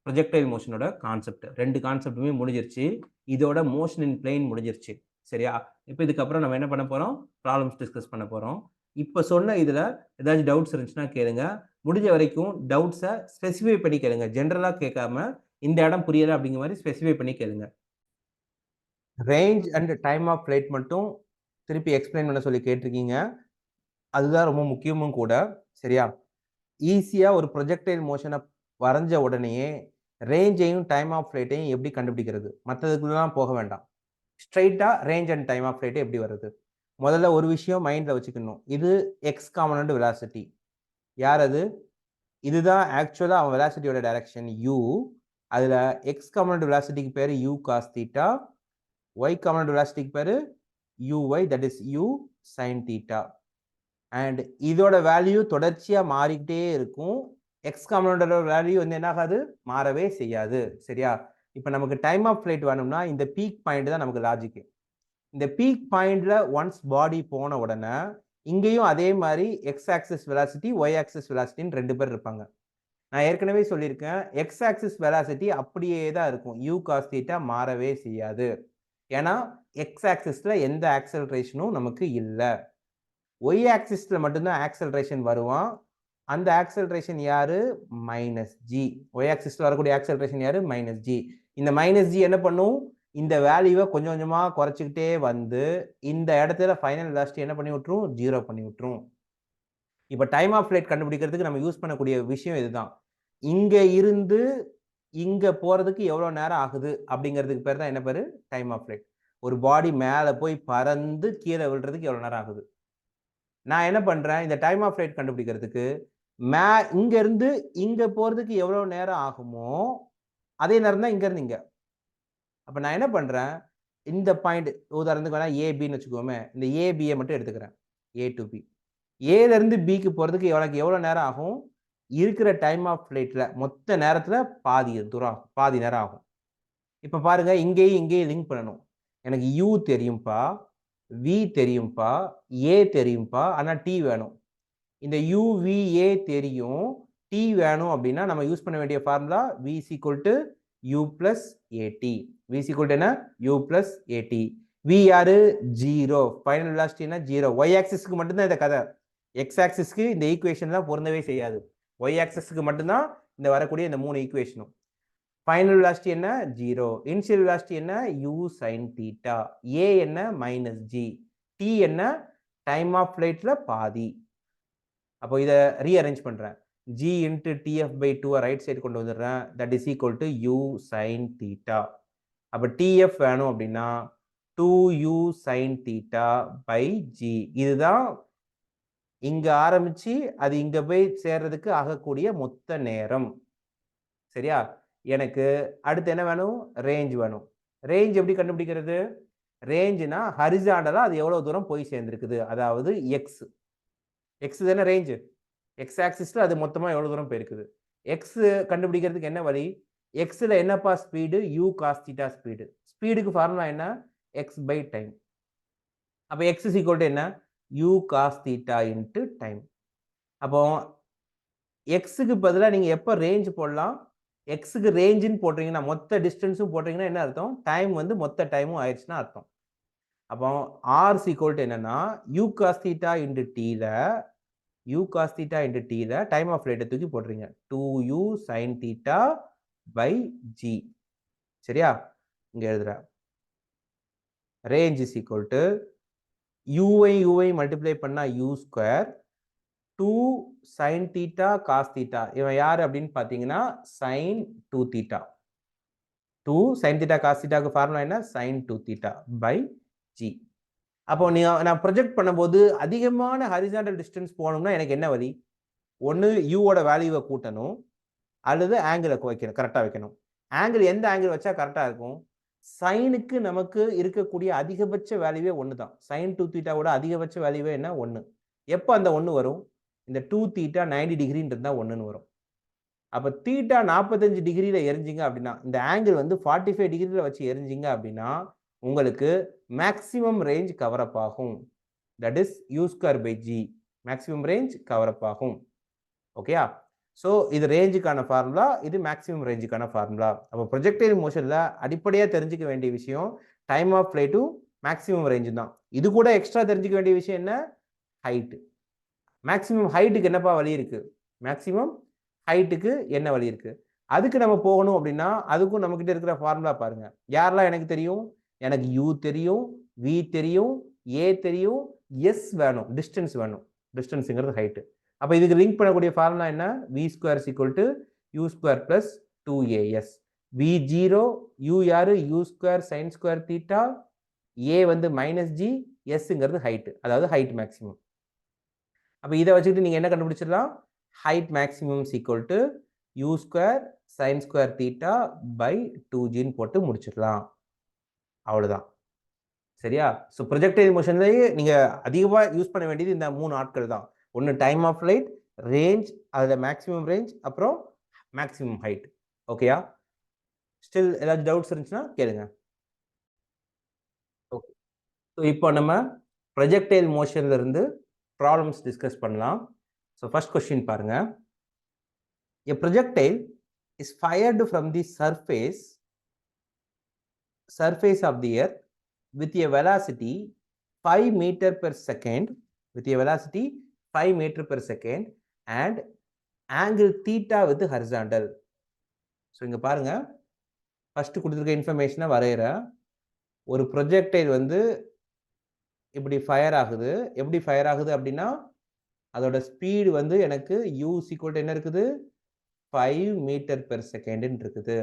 ப்ரொஜெக்டைல் மோஷனோட கான்செப்ட். 2 கான்செப்ட்டுமே முடிஞ்சிருச்சு. இதோட மோஷன் இன் பிளேன் முடிஞ்சிருச்சு. சரியா? இப்ப இதுக்கப்புறம் நம்ம என்ன பண்ண போறோம்? ப்ராப்ளம்ஸ் டிஸ்கஸ் பண்ண போறோம். இப்ப சொன்ன இதுல ஏதாச்சும் டவுட்ஸ் இருந்துச்சுன்னா கேளுங்க. முடிஞ்ச வரைக்கும் டவுட்ஸ ஸ்பெசிஃபை பண்ணி கேளுங்க. ஜெனரலா கேட்காம, இந்த இடம் புரியல அப்படிங்கிற மாரி ஸ்பெசிஃபை பண்ணி கேளுங்க. Range and time of flight மட்டும் திருப்பி எக்ஸ்பிளைன் பண்ண சொல்லி கேட்டிருக்கீங்க. அதுதான் ரொம்ப முக்கியமும் கூட. சரியா? ஈஸியா ஒரு ப்ரொஜெக்டைல் மோஷன வரைஞ்ச உடனேயே ரேஞ்சையும் டைம் ஆஃப் ஃப்ளைட்டையும் எப்படி கண்டுபிடிக்கிறது? மத்ததுக்குலாம் போக வேண்டாம். ஸ்ட்ரெயிட்டா range and time of flight எப்படி வருது? முதல்ல ஒரு விஷயம் மைண்ட்ல வச்சுக்கணும். இது எக்ஸ் காம்பனன்ட் வெலாசிட்டி. யார் அது? இதுதான் ஆக்சுவலா அவன் வெலாசிட்டியோட டைரக்ஷன் u. அதுல எக்ஸ் காம்பனன்ட் வெலாசிட்டிக்கு பேரு u cos θ, y காம்பனன்ட் வெலாசிட்டிக்கு பேரு uy, that is u sin θ. And இதோட வேல்யூ தொடர்ச்சியா மாறிக்கிட்டே இருக்கும். எக்ஸ் காம்பனன்டோட வேல்யூ வந்து என்ன ஆகாது? மாறவே செய்யாது. சரியா? இப்ப நமக்கு டைம் ஆஃப் ஃப்ளைட் வேணும்னா இந்த பீக் பாயிண்ட் தான் நமக்கு லாஜிக். இந்த பீக் பாயிண்ட்ல ஒன்ஸ் பாடி போன உடனே இங்கேயும் அதே மாதிரி x axis velocity, y axis வெலாசிட்டின்னு 2 பேர் இருப்பாங்க. நான் ஏற்கனவே சொல்லியிருக்கேன், எக்ஸ் ஆக்சிஸ் வெலாசிட்டி அப்படியே தான் இருக்கும். u cos θ மாறவே செய்யாது. ஏன்னா எக்ஸ் ஆக்சிஸ்ல எந்த ஆக்சலரேஷனும் நமக்கு இல்ல. ஒய் ஆக்சிஸ்ல மட்டும்தான் ஆக்சலரேஷன் வருவான். அந்த ஆக்சலரேஷன் யாரு? -g. ஒய் ஆக்சிஸ்ல வரக்கூடிய ஆக்சலரேஷன் யாரு? -g. இந்த -g என்ன பண்ணும்? இந்த வேல்யூவை கொஞ்சம் கொஞ்சமா குறைச்சிக்கிட்டே வந்து இந்த இடத்துல ஃபைனல் வெலாசிட்டி என்ன பண்ணி விட்டுரும்? 0 பண்ணி விட்டுரும். இப்ப டைம் ஆஃப் ஃப்ளைட் கண்டுபிடிக்கிறதுக்கு நம்ம யூஸ் பண்ணக்கூடிய விஷயம் இதுதான். இங்க இருந்து இங்க போறதுக்கு எவ்வளவு நேரம் ஆகுது அப்படிங்கிறதுக்கு பேர் தான் என்ன பேரு? Time of flight. ஒரு பாடி மேல போய் பறந்து கீழே விழுறதுக்கு எவ்வளவு நேரம் ஆகுது? நான் என்ன பண்றேன்? இந்த டைம் ஆஃப் ஃப்ளைட் கண்டுபிடிக்கிறதுக்கு இங்க இருந்து இங்க போறதுக்கு எவ்வளவு நேரம் ஆகுமோ அதே நேரம் தான் இங்க இருந்து இங்க. அப்ப நான் என்ன பண்றேன்? இந்த பாயிண்ட் உதாரணத்துக்கு வேணா ஏபின்னு வச்சுக்கோமே. இந்த ஏபியை மட்டும் எடுத்துக்கிறேன். A to B. ஏல இருந்து பிக்கு போறதுக்கு எனக்கு எவ்வளவு நேரம் ஆகும்? இருக்கிற டைம் ஆஃப் ஃப்ளைட்ல மொத்த நேரத்துல பாதி தூரம் பாதி நேரம் ஆகும். இப்ப பாருங்க, இங்கேயும் லிங்க் பண்ணணும். எனக்கு u தெரியும்பா, v தெரியும்பா, a தெரியும்பா. ஆனா t வேணும். இந்த u, v, a தெரியும். t வேணும் அப்படின்னா நம்ம யூஸ் பண்ண வேண்டிய formula v = u + at. v = என்ன? u + at. v யாரு? 0. ஃபைனல் வெலாசிட்டி என்ன? 0. y ஆக்சிஸ்க்கு மட்டும் தான் இந்த கதை. x ஆக்சிஸ்க்கு இந்த ஈக்குவேஷன்லாம் பொருந்தவே செய்யாது. y ஆக்சிஸ்க்கு மட்டும் தான் இந்த வரக்கூடிய இந்த 3 ஈக்குவேஷனும். ஃபைனல் வெலாசிட்டி என்ன? 0. இனிஷியல் வெலாசிட்டி என்ன? u sin θ. a என்ன? -g. t என்ன? டைம் ஆஃப் ஃப்ளைட்ல பாதி. அப்போ இதை ரீஅரேஞ்ச் பண்றேன். g × tf/2 ரைட் சைடு கொண்டு வந்துடுறேன். That is equal to u sin θ. அப்ப tf வேணும் அப்படின்னா 2u sin θ/g. இதுதான் இங்க ஆரம்பிச்சு அது இங்க போய் சேர்றதுக்கு ஆகக்கூடிய மொத்த நேரம். சரியா? எனக்கு அடுத்து என்ன வேணும்? ரேஞ்ச் வேணும். ரேஞ்ச் எப்படி கண்டுபிடிக்கிறது? ரேஞ்சுனா ஹரிசாண்டலா அது எவ்வளவு தூரம் போய் சேர்ந்திருக்குது, அதாவது எக்ஸ். எக்ஸ் தானே ரேஞ்சு. எக்ஸ் ஆக்சிஸ்ல அது மொத்தமா எவ்வளவு தூரம் போயிருக்குது. எக்ஸ் கண்டுபிடிக்கிறதுக்கு என்ன வழி? எக்ஸ்ல என்னப்பா ஸ்பீடு? u cos θ speed. ஸ்பீடுக்கு ஃபார்முலா என்ன? x/டைம். அப்ப x = என்ன? u cos θ × time. அப்போ எக்ஸுக்கு பதிலா நீங்க எப்ப ரேஞ்ச் போடலாம்? எக்ஸுக்கு ரேஞ்சுன்னு போட்டிங்கன்னா மொத்த டிஸ்டன்ஸும் போட்டிங்கன்னா என்ன அர்த்தம்? டைம் வந்து மொத்த டைமும் ஆயிடுச்சுன்னா அர்த்தம். அப்போ ஆர் ஈக்குவல் டு என்னன்னா யூ காஸ் தீட்டா இன்டு டீல யூ காஸ் தீட்டா இன்டு டீல டைம் ஆஃப் ஃப்ளைட்டை தூக்கி போட்டுறீங்க 2u sine theta by g. சரியா? இங்க எழுதுற range is equal to u i multiply பண்ணா u square 2 sine theta cos theta. இவன் யாரு அப்படின்னு பார்த்தீங்கன்னா sine 2 theta. 2 sine theta cos தீட்டாக்கு ஃபார்முலா என்ன? Sine 2 theta by g. அப்போ நான் ப்ரொஜெக்ட் பண்ணும்போது அதிகமான ஹரிசாண்டல் டிஸ்டன்ஸ் போகணும்னா எனக்கு என்ன வழி? ஒன்று யூவோட வேல்யூவை கூட்டணும் அல்லது ஆங்கிளை வைக்கணும், கரெக்டாக வைக்கணும். ஆங்கிள் எந்த ஆங்கிள் வச்சா கரெக்டாக இருக்கும்? சைனுக்கு நமக்கு இருக்கக்கூடிய அதிகபட்ச வேல்யூவே ஒன்று தான். சைன் 2 தீட்டாவோட அதிகபட்ச வேல்யூவே என்ன? 1. எப்போ அந்த 1 வரும்? இந்த 2 தீட்டா 90 டிகிரின்னு இருந்தால் 1ன்னு வரும். அப்போ தீட்டா 45 டிகிரியில் எரிஞ்சிங்க அப்படின்னா, இந்த ஆங்கிள் வந்து 45 டிகிரியில் வச்சு எரிஞ்சிங்க அப்படின்னா உங்களுக்கு மேக்ஸிமம் ரேஞ்ச் கவர் அப் ஆகும். That is U square by G. Maximum range cover up ஆகும். ஓகேயா? ஸோ இது ரேஞ்சுக்கான ஃபார்முலா, இது மேக்ஸிமம் ரேஞ்சுக்கான ஃபார்முலா. அப்போ ப்ரொஜெக்டைல் மோஷனில் அடிப்படையாக தெரிஞ்சுக்க வேண்டிய விஷயம் டைம் ஆஃப் ஃப்ளைட்டும் மேக்ஸிமம் ரேஞ்சு தான். இது கூட எக்ஸ்ட்ரா தெரிஞ்சுக்க வேண்டிய விஷயம் என்ன? ஹைட்டு. மேக்ஸிமம் ஹைட்டுக்கு என்னப்பா வழி இருக்கு? மேக்ஸிமம் ஹைட்டுக்கு என்ன வழி இருக்கு? அதுக்கு நம்ம போகணும் அப்படின்னா அதுக்கும் நம்மகிட்ட இருக்கிற ஃபார்முலா பாருங்க. யாரெல்லாம் எனக்கு தெரியும்? எனக்கு யூ தெரியும், வி தெரியும், ஏ தெரியும், எஸ் வேணும், டிஸ்டன்ஸ் வேணும். டிஸ்டன்ஸுங்கிறது ஹைட்டு. அப்போ இதுக்கு லிங்க் பண்ணக்கூடிய ஃபார்முலா என்ன? V square equal to u square plus 2as. V zero, u யாரு? U square sine square theta, a வந்து மைனஸ் ஜி, எஸ்ங்கிறது ஹைட்டு, அதாவது ஹைட் மேக்ஸிமம். அப்போ இதை வச்சுக்கிட்டு நீங்கள் என்ன கண்டுபிடிச்சிடலாம்? Height maximum equal to u square sine square theta by 2gன்னு போட்டு முடிச்சிடலாம். அவ்வளோதான். சரியா? ஸோ ப்ரொஜெக்டைல் மோஷன்லேயே நீங்கள் அதிகமாக யூஸ் பண்ண வேண்டியது இந்த 3 ஆட்கள் தான். ஒன்று டைம் ஆஃப் ஃப்ளைட், ரேஞ்ச், அதில் மேக்ஸிமம் ரேஞ்ச், அப்புறம் மேக்ஸிமம் ஹைட். ஓகேயா? ஸ்டில் ஏதாச்சும் டவுட்ஸ் இருந்துச்சுன்னா கேளுங்க. ஓகே. ஸோ இப்போ நம்ம ப்ரொஜெக்டைல் மோஷன்ல இருந்து ப்ராப்ளம்ஸ் டிஸ்கஸ் பண்ணலாம். ஸோ ஃபர்ஸ்ட் கொஸ்டின் பாருங்க. A projectile is fired from the surface of the earth with a velocity 5 meter per second, with a velocity 5 meter per second and angle theta with horizontal. So இங்கே பாருங்க, first கொடுத்துருக்க இன்ஃபர்மேஷனை வரைகிற ஒரு projectile வந்து இப்படி fire ஆகுது. எப்படி ஃபயர் ஆகுது அப்படின்னா அதோட ஸ்பீடு வந்து எனக்கு யூ ஈக்குவல் என்ன இருக்குது? 5 மீட்டர் பெர் செகண்ட்னு இருக்குது.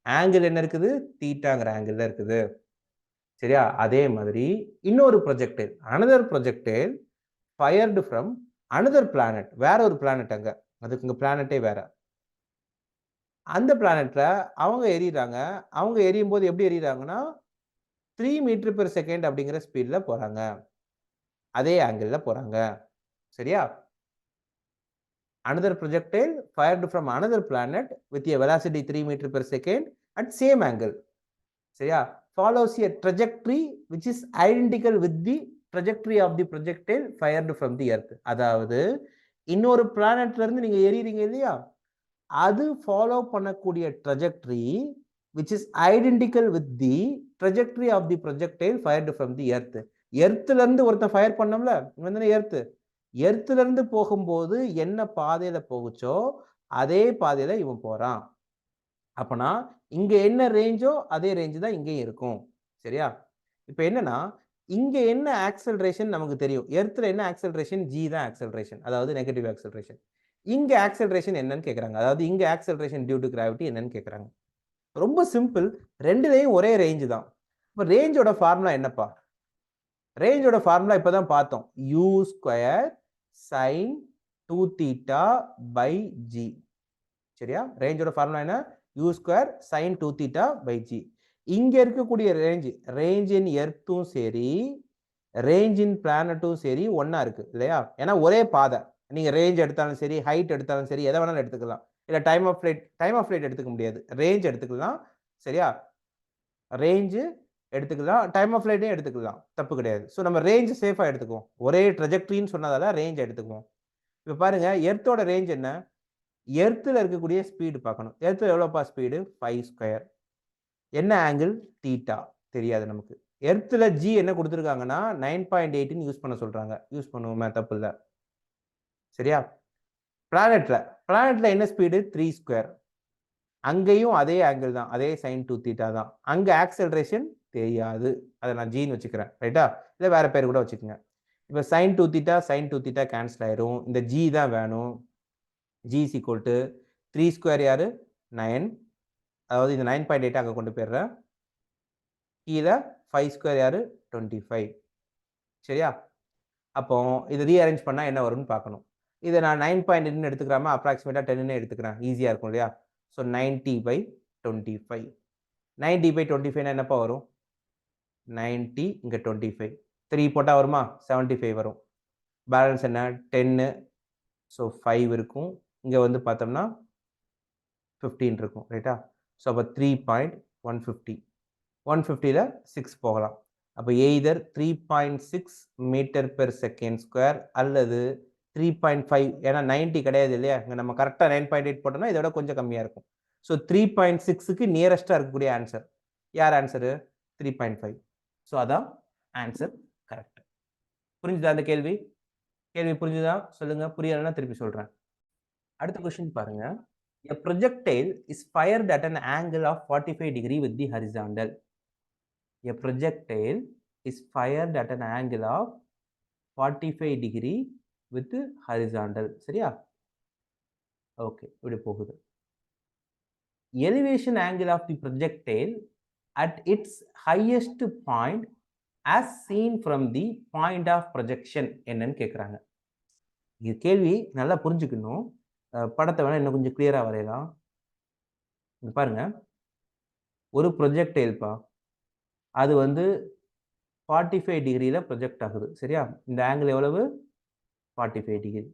ஆங்கிள் என்ன இருக்குது? தீட்டாங்கிற ஆங்கிள் இருக்குது. சரியா? அதே மாதிரி இன்னொரு projectile, another projectile fired from another planet, வேற ஒரு பிளானட், அங்க அதுக்கு இங்க பிளானட்டே வேற. அந்த பிளானட்ல அவங்க எரியுறாங்க. அவங்க எரியும் போது எப்படி எரியுறாங்கன்னா 3 மீட்டர் பெர் செகண்ட் அப்படிங்கிற ஸ்பீட்ல போறாங்க. அதே ஆங்கிள் போறாங்க. சரியா? Another projectile fired from another planet with a velocity 3 meter per second at same angle. சரியா? Follows a trajectory which is identical with the trajectory of the projectile fired from the earth. அதாவது இன்னொரு பிளானட்ல இருந்து நீங்க எரியுறீங்க இல்லையா, அது follow பண்ணக்கூடிய trajectory which is identical with the trajectory of the projectile fired from the earth. எர்த்ல இருந்து ஒருத்தன் fire பண்ணோம்ல, இவன் தானே எர்த். எர்த்ல இருந்து போகும்போது என்ன பாதையில போகுச்சோ அதே பாதையில இவன் போறான். அப்பனா இங்க என்ன ரேஞ்சோ அதே ரேஞ்சு தான் இங்கேயும் இருக்கும். சரியா? இப்போ என்னன்னா இங்க என்ன ஆக்சலரேஷன் நமக்கு தெரியும். எர்த்ல என்ன ஆக்சலரேஷன்? ஜி தான் ஆக்சலரேஷன், அதாவது நெகட்டிவ் ஆக்சலரேஷன். இங்க ஆக்சலரேஷன் என்னன்னு கேட்கறாங்க, அதாவது இங்க ஆக்சலரேஷன் டியூ டு கிராவிட்டி என்னன்னு கேட்கறாங்க. ரொம்ப சிம்பிள், ரெண்டுலையும் ஒரே ரேஞ்சு தான். இப்போ ரேஞ்சோட ஃபார்முலா என்னப்பா? ரேஞ்சோட ஃபார்முலா இப்பதான் பார்த்தோம். U square sin 2 theta by g. சரியா? ரேஞ்சோட ஃபார்முலா என்ன? u square sin 2 theta by g. இங்க இருக்கக்கூடிய ரேஞ்ச் இன் எர்த்தும் சரி, ரேஞ்ச் இன் பிளானட்டும் சரி ஒன்னா இருக்கு இல்லையா? ஏன்னா ஒரே பாதை. நீங்க ரேஞ்ச் எடுத்தாலும் சரி, ஹைட் எடுத்தாலும் சரி, எதை வேணாலும் எடுத்துக்கலாம். இல்ல டைம் ஆஃப் ஃபிளைட் எடுத்துக்க முடியாது, ரேஞ்ச் எடுத்துக்கலாம். சரியா? ரேஞ்சு எடுத்துக்கலாம், டைம் ஆஃப் ஃப்ளைட்டையும் எடுத்துக்கலாம், தப்பு கிடையாது. ஸோ நம்ம ரேஞ்ச் சேஃபாக எடுத்துக்குவோம். ஒரே ட்ரெஜெக்ட்ரின்னு சொன்னதால ரேஞ்ச் எடுத்துக்குவோம். இப்போ பாருங்க, எர்த்தோட ரேஞ்ச் என்ன? எர்த்தில் இருக்கக்கூடிய ஸ்பீடு பார்க்கணும். எர்த்தில் எவ்வளோப்பா ஸ்பீடு 5 ஸ்கொயர். என்ன ஆங்கிள் தீட்டா தெரியாது நமக்கு. எர்த்தில் ஜி என்ன கொடுத்துருக்காங்கன்னா 9.8 யூஸ் பண்ண சொல்றாங்க. யூஸ் பண்ணுவோமே, தப்பு இல்லை. சரியா? பிளானட்ல என்ன ஸ்பீடு 3 ஸ்கொயர். அங்கேயும் அதே ஆங்கிள் தான், அதே sin 2 தீட்டா தான். அங்க ஆக்சலரேஷன் தெரியாது, அதை நான் ஜின்னு வச்சுக்கிறேன். ரைட்டா? இல்லை வேற பேர் கூட வச்சுக்கோங்க. இப்போ sin 2 தீட்டா கேன்சல் ஆயிரும். இந்த ஜி தான் வேணும். G is equal to 3 square யாரு 9, அதாவது இந்த 9.8 அங்கே கொண்டு போயிடுறேன். கீழே 5 ஸ்கொயர் யாரு 25. சரியா? அப்போ இதை ரீஅரேஞ்ச் பண்ணால் என்ன வரும்னு பார்க்கணும். இதை நான் 9.8 எடுத்துக்கிறாம அப்ராக்சிமேட்டாக 10 எடுத்துக்கிறேன், ஈஸியாக இருக்கும் இல்லையா? ஸோ 90/25. 90/25 என்னப்பா வரும்? 90 இங்கே 25, 3 போட்டால் வருமா? 75 வரும். பேலன்ஸ் என்ன? 10. ஸோ 5 இருக்கும். இங்கே வந்து பார்த்தோம்னா 15 இருக்கும். ரைட்டா? ஸோ அப்போ 3.150. 150ல் 6 போகலாம். அப்போ either 3.6 metre per second square அல்லது 3.5. ஏன்னா 90 கிடையாது இல்லையா? இங்கே நம்ம கரெக்டாக 9.8 போட்டோம்னா இதோட கொஞ்சம் கம்மியாக இருக்கும். ஸோ 3.6க்கு நியரஸ்டாக இருக்கக்கூடிய ஆன்சர் யார்? ஆன்சரு 3.5. ஸோ அதான் ஆன்சர் கரெக்ட். புரிஞ்சுதா அந்த கேள்வி? கேள்வி புரிஞ்சுதா? சொல்லுங்க. புரியலன்னா திருப்பி சொல்றேன். அடுத்த கொஸ்டின் பாருங்க. A projectile is fired at an angle of 45 degree with the horizontal. A projectile is fired at an angle of 45 degree with the horizontal. சரியா? ஓகே, இப்படி போகுது. Elevation angle of the projectile at its highest point as seen from the point of projection என்னன்னு கேட்குறாங்க. இது கேள்வி நல்லா புரிஞ்சுக்கணும். படத்தை வேணா இன்னும் கொஞ்சம் கிளியரா வரையலாம். பாருங்க, ஒரு ப்ரொஜெக்டைல்ப்பா, அது வந்து 45 டிகிரியில ப்ரொஜெக்ட் ஆகுது. சரியா? இந்த ஆங்கிள் எவ்வளவு? 45 டிகிரி.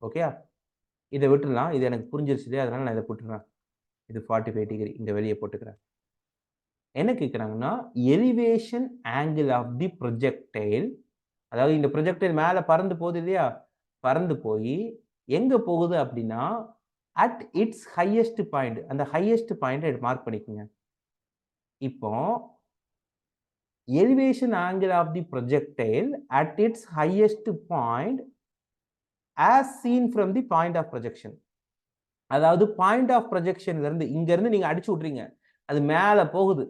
ஓகேயா? இதை விட்டுலாம், இது எனக்கு புரிஞ்சிருச்சு இல்லையா? அதனால நான் இதை போட்டுக்கிறேன். இது 45 டிகிரி இங்க வெளியே போட்டுக்கிறேன். என்ன கேட்குறாங்கன்னா, elevation angle of the projectile, அதாவது இந்த ப்ரொஜெக்டைல் மேலே பறந்து போகுது இல்லையா? பறந்து போய் எங்க போகுது அப்படின்னா அட் இட்ஸ் ஹையஸ்ட் பாயிண்ட். அந்த ஹையஸ்ட் பாயிண்ட் மார்க் பண்ணிக்கோங்க. இப்போ elevation angle of the projectile at its highest point as seen from the point of projection. அதாவது பாயிண்ட் ஆஃப் ப்ரொஜெக்ஷன்ல இருந்து இங்க இருந்து நீங்க அடிச்சு விட்றீங்க, அது மேல போகுது.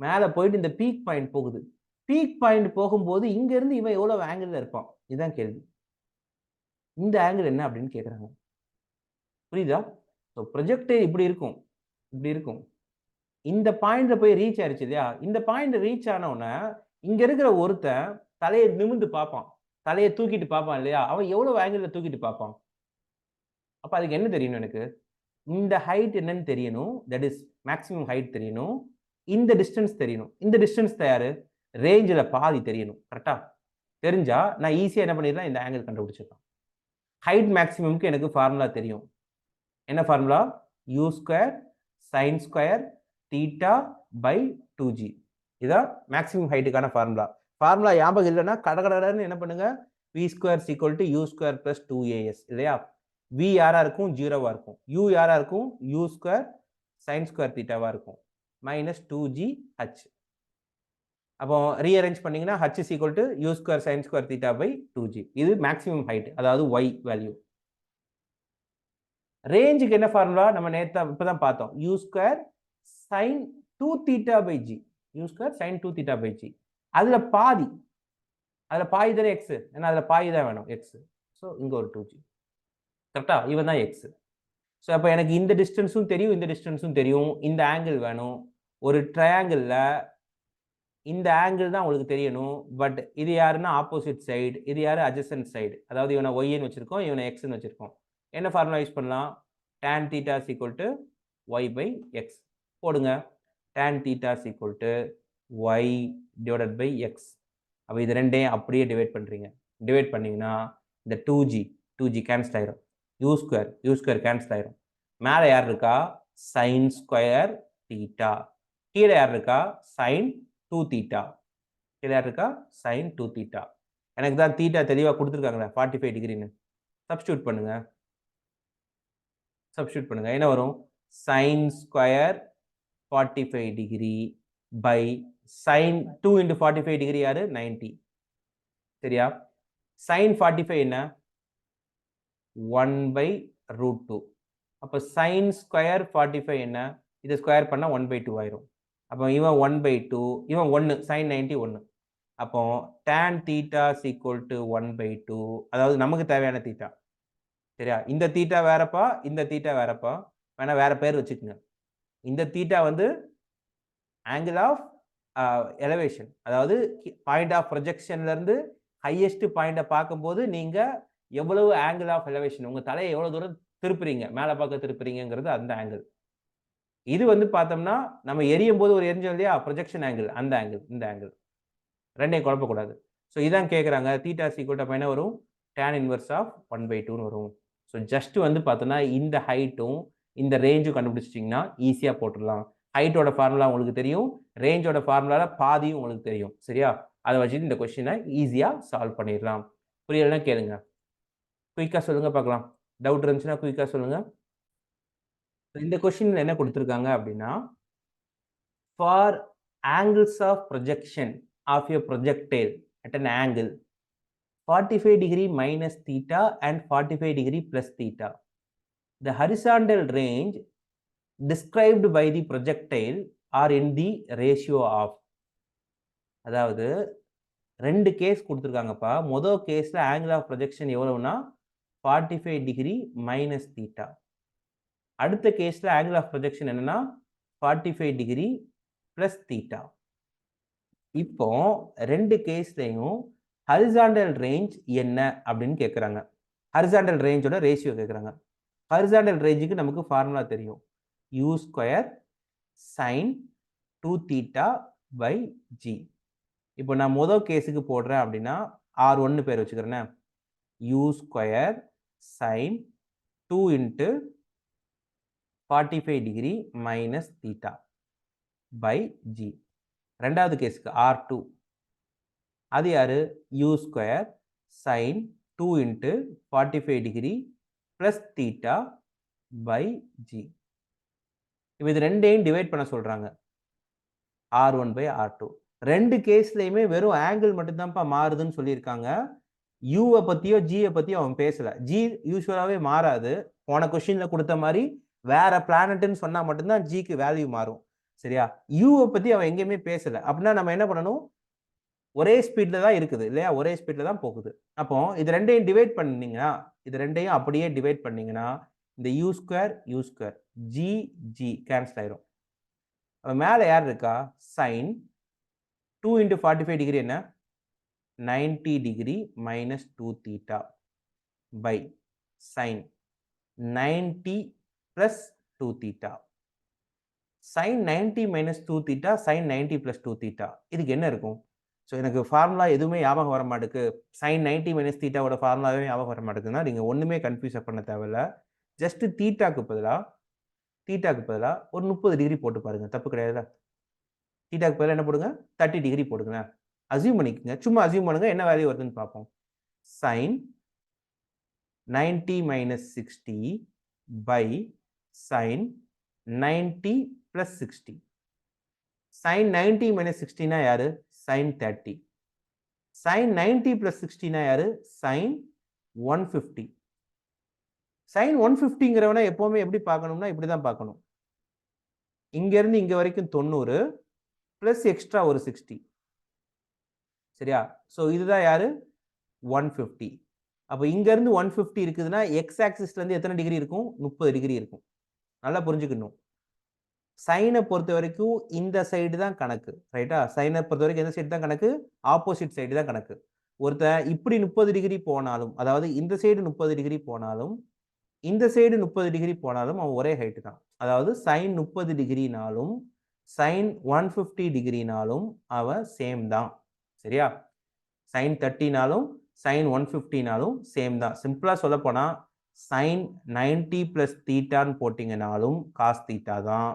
மேல போயிட்டு இந்த பீக் பாயிண்ட் போகுது. பீக் பாயிண்ட் போகும்போது இங்க இருந்து இவன் எவ்வளவு ஆங்கிள் இருப்பான்? இதுதான் கேள்வி. இந்த ஆங்கிள் என்ன அப்படின்னு கேட்குறாங்க. புரியுதா? ஸோ ப்ரொஜெக்டர் இப்படி இருக்கும், இப்படி இருக்கும். இந்த பாயிண்ட்ல போய் ரீச் ஆயிடுச்சு இல்லையா? இந்த பாயிண்ட் ரீச் ஆனவுடனே இங்க இருக்கிற ஒருத்தன் தலையை நிமிந்து பார்ப்பான், தலையை தூக்கிட்டு பார்ப்பான் இல்லையா? அவன் எவ்வளவு ஆங்கிள் தூக்கிட்டு பார்ப்பான்? அப்ப அதுக்கு என்ன தெரியணும்? எனக்கு இந்த ஹைட் என்னன்னு தெரியணும், தட் இஸ் மேக்ஸிமம் ஹைட் தெரியணும். இந்த டிஸ்டன்ஸ் தெரியணும். இந்த டிஸ்டன்ஸ் யாரு? ரேஞ்சில் பாதி தெரியணும். கரெக்டா? தெரிஞ்சா நான் ஈஸியாக என்ன பண்ணிடலாம்? இந்த ஆங்கிள் கண்டுபிடிச்சிடலாம். ஹைட் மேக்ஸிமம்க்கு எனக்கு ஃபார்முலா தெரியும். என்ன formula? u square sin square theta by 2g. இதான் மேக்ஸிமம் ஹைட்டுக்கான ஃபார்முலா. ஃபார்முலா ஞாபகம் இல்லைன்னா கடகடன்னு என்ன பண்ணுங்க, v square equal to u square plus 2as இல்லையா? v யாரா இருக்கும்? 0வா இருக்கும். u யாரா இருக்கும்? u ஸ்கொயர் sin ஸ்கொயர் தீட்டாவா இருக்கும். Minus 2gh. அப்போ ரீஅரேஞ்ச் பண்ணீங்கன்னா h is equal to u square sin square theta by 2g. இது மேக்ஸிமம் ஹைட், அதாவது y வேல்யூ. ரேஞ்சுக்கு என்ன ஃபார்முலா? நம்ம நேத்தா இப்பதான் பார்த்தோம். u square sin 2 theta by g. u square sin 2 theta by g. அதுல பாதி தானே x, ஏன்னா அதுல பாதி தான் வேணும் x. ஸோ இங்க ஒரு 2g. கரெக்டா? இவன் தான் x. ஸோ அப்போ எனக்கு இந்த டிஸ்டன்ஸும் தெரியும், இந்த டிஸ்டன்ஸும் தெரியும். இந்த ஆங்கிள் வேணும். ஒரு ட்ரையாங்கிளில் இந்த ஆங்கிள் தான் உங்களுக்கு தெரியணும். பட் இது யாருன்னா ஆப்போசிட் சைடு, இது யாரு? Adjacent side. அதாவது இவனை ஒய்ன்னு வச்சிருக்கோம், இவனை எக்ஸ்ன்னு வச்சிருக்கோம். என்ன ஃபார்முலா யூஸ் பண்ணலாம்? tan theta is equal to y by x போடுங்க. tan theta is equal to y divided by x. அப்போ இது ரெண்டையும் அப்படியே டிவைட் பண்றீங்க. டிவைட் பண்ணீங்கன்னா இந்த 2g கேன்சல் ஆயிரும். u ஸ்கொயர் கேன்சல் ஆயிரும். மேலே யார் இருக்கா? sin square theta. கீழே யார் இருக்கா? sin 2 theta. கீழே யார் இருக்கா? sin 2 theta. எனக்கு தான் தீட்டா தெளிவாக கொடுத்துருக்காங்களே 45 டிகிரின்னு. சப்ஸ்டியூட் பண்ணுங்க. சப்ஸ்டியூட் பண்ணுங்க. என்ன வரும்? sin square 45 degree by sin 2 into 45 degree யாரு? 90. சரியா? sin 45 என்ன? 1 by root 2. அப்ப sin ஸ்கொயர் 45 என்ன? இதை ஸ்கொயர் பண்ணா 1 by 2 ஆயிரும். அப்போ இவன் 1 by 2, இவன் 1, sin 90 1. அப்போ tan theta is equal to 1 by 2. அதாவது நமக்கு தேவையான தீட்டா. சரியா? இந்த தீட்டா வேறப்பா, இந்த தீட்டா வேறப்பா. வேணா வேற பேர் வச்சுக்கோங்க. இந்த தீட்டா வந்து angle of elevation. அதாவது பாயிண்ட் ஆஃப் ப்ரொஜெக்ஷன்ல இருந்து ஹையஸ்ட் பாயிண்ட பார்க்கும்போது நீங்க எவ்வளவு angle of elevation, உங்க தலையை எவ்வளவு தூரம் திருப்புறீங்க, மேல பார்க்க திருப்புறீங்கிறது அந்த ஆங்கிள். இது வந்து பார்த்தோம்னா நம்ம எரியும் போது ஒரு எரிஞ்சோம் இல்லையா, ப்ரொஜெக்ஷன் ஆங்கிள், அந்த ஆங்கிள், இந்த ஆங்கிள். ரெண்டையும் குழப்பக்கூடாது. ஸோ இதான் கேட்குறாங்க. தீட்டா சீக்வல் டு என்ன வரும்? tan இன்வர்ஸ் ஆஃப் 1 by 2ன்னு வரும். ஸோ ஜஸ்ட் வந்து பார்த்தோன்னா இந்த ஹைட்டும் இந்த ரேஞ்சும் கண்டுபிடிச்சிட்டிங்கன்னா ஈஸியாக போட்டுடலாம். ஹைட்டோட ஃபார்முலா உங்களுக்கு தெரியும், ரேஞ்சோட ஃபார்முலாவில் பாதியும் உங்களுக்கு தெரியும். சரியா? அதை வச்சுட்டு இந்த கொஸ்டினை ஈஸியாக சால்வ் பண்ணிடலாம். புரியலைன்னா கேளுங்க, குயிக்காக சொல்லுங்க பார்க்கலாம். டவுட் இருந்துச்சுன்னா குயிக்காக சொல்லுங்க. இந்த கொஸ்டின்ல என்ன கொடுத்துருக்காங்க அப்படின்னா, for angles of projection of a projectile at an angle 45 degree minus theta and 45 degree plus theta. The horizontal range described by the projectile are in the ratio of. அதாவது ரெண்டு கேஸ் கொடுத்துருக்காங்கப்பா. முதல் கேஸ்ல angle of projection எவ்வளவுனா 45 degree minus theta. அடுத்த கேஸ்ல angle of projection என்னன்னா 45 degree plus theta. இப்போ ரெண்டு கேஸ்லையும் horizontal range என்ன அப்படின்னு கேட்குறாங்க. ஹரிசாண்டல் ரேஞ்சோட ரேஷியோ கேட்குறாங்க. ஹரிசாண்டல் ரேஞ்சுக்கு நமக்கு ஃபார்முலா தெரியும், u square sin 2 theta by g. இப்போ நான் முதல் கேஸுக்கு போடுறேன் அப்படின்னா R1 பேர் வச்சுக்கிறேன்னா, u square sin 2 into 45 degree minus theta by g. ரெண்டாவது கேஸுக்கு R2, அது யாரு? u square sin 2 into 45 degree plus theta by g. இப்போ இது ரெண்டையும் டிவைட் பண்ண சொல்றாங்க, R1 by R2. ரெண்டு கேஸ்லையுமே வெறும் ஆங்கிள் மட்டும்தான்ப்பா மாறுதுன்னு சொல்லியிருக்காங்க. யூவை பத்தியோ ஜியை பத்தியோ அவன் பேசல. ஜி யூஸ்வலாவே மாறாது. போன கொஸ்டின்ல கொடுத்த மாதிரி வேற பிளானட்னு சொன்னா மட்டும்தான் ஜிக்கு வேல்யூ மாறும். சரியா? யூவை பத்தி அவன் எங்கேயுமே பேசல. அப்படின்னா நம்ம என்ன பண்ணணும்? ஒரே ஸ்பீட்ல தான் இருக்குது இல்லையா, ஒரே ஸ்பீட்ல தான் போகுது. அப்போ இது ரெண்டையும் டிவைட் பண்ணீங்கன்னா, இது ரெண்டையும் அப்படியே டிவைட் பண்ணீங்கன்னா இந்த u square G G cancel ஆயிரும். மேல யார் இருக்கா? சைன் 2 into 45 டிகிரி என்ன? 90 degree minus 2 theta by sine 90 plus 2 theta. sin 90 minus 2 theta, sin 90 plus 2 theta. இதுக்கு என்ன இருக்கும்? ஸோ எனக்கு ஃபார்முலா எதுவுமே ஞாபகம் வர மாட்டுக்கு, sin 90 minus தீட்டாவோட ஃபார்முலாவே ஞாபகம் வர மாட்டேங்குதுன்னா நீங்கள் ஒன்றுமே கன்ஃபியூஸ் பண்ண தேவையில்ல. ஜஸ்ட் தீட்டாக்கு பதிலாக ஒரு 30 டிகிரி போட்டு பாருங்க, தப்பு கிடையாதுல. தீட்டாக்கு பதிலாக என்ன போடுங்க? 30 டிகிரி போடுங்க. அசியூம் பண்ணிக்கோங்க, சும்மா அசியூம் பண்ணுங்க, என்ன வேல்யூ வருதுன்னு பார்ப்போம். sin 90 minus 60 by sin 90 plus 60. sin 90 minus 60 na யாரு? sin 30. sin 90 plus 60 na யாரு? sin 150. sin 150ங்கிறவனை எப்பவுமே எப்படி பார்க்கணும்னா இப்படி தான் பார்க்கணும். இங்க இருந்து இங்க வரைக்கும் 90 பிளஸ் எக்ஸ்ட்ரா ஒரு 60. சரியா? சோ இதுதான் யாரு? 150. அப்ப இங்க இருந்து 150 இருக்குதுன்னா எக்ஸ் ஆக்சிஸ்ல இருந்து எத்தனை டிகிரி இருக்கும்? 30 டிகிரி இருக்கும். நல்லா புரிஞ்சுக்கணும். சைனை பொறுத்த வரைக்கும் இந்த சைடு தான் கணக்கு, ரைட்டா? சைனை பொறுத்த வரைக்கும் எந்த சைடு தான் கணக்கு? ஆப்போசிட் சைடு தான் கணக்கு. ஒருத்தன் இப்படி 30 டிகிரி போனாலும், அதாவது இந்த சைடு 30 டிகிரி போனாலும், இந்த சைடு 30 டிகிரி போனாலும் அவன் ஒரே ஹைட்டு தான். அதாவது சைன் 30 டிகிரினாலும் சைன் 150 டிகிரினாலும் அவன் சேம் தான். சரியா? சைன் 30நாலும் சைன் 150நாலும் சேம் தான். சிம்பிளா சொல்ல போனா சைன் 90 பிளஸ் தீட்டான்னு போட்டீங்கனாலும் காஸ் தீட்டா தான்.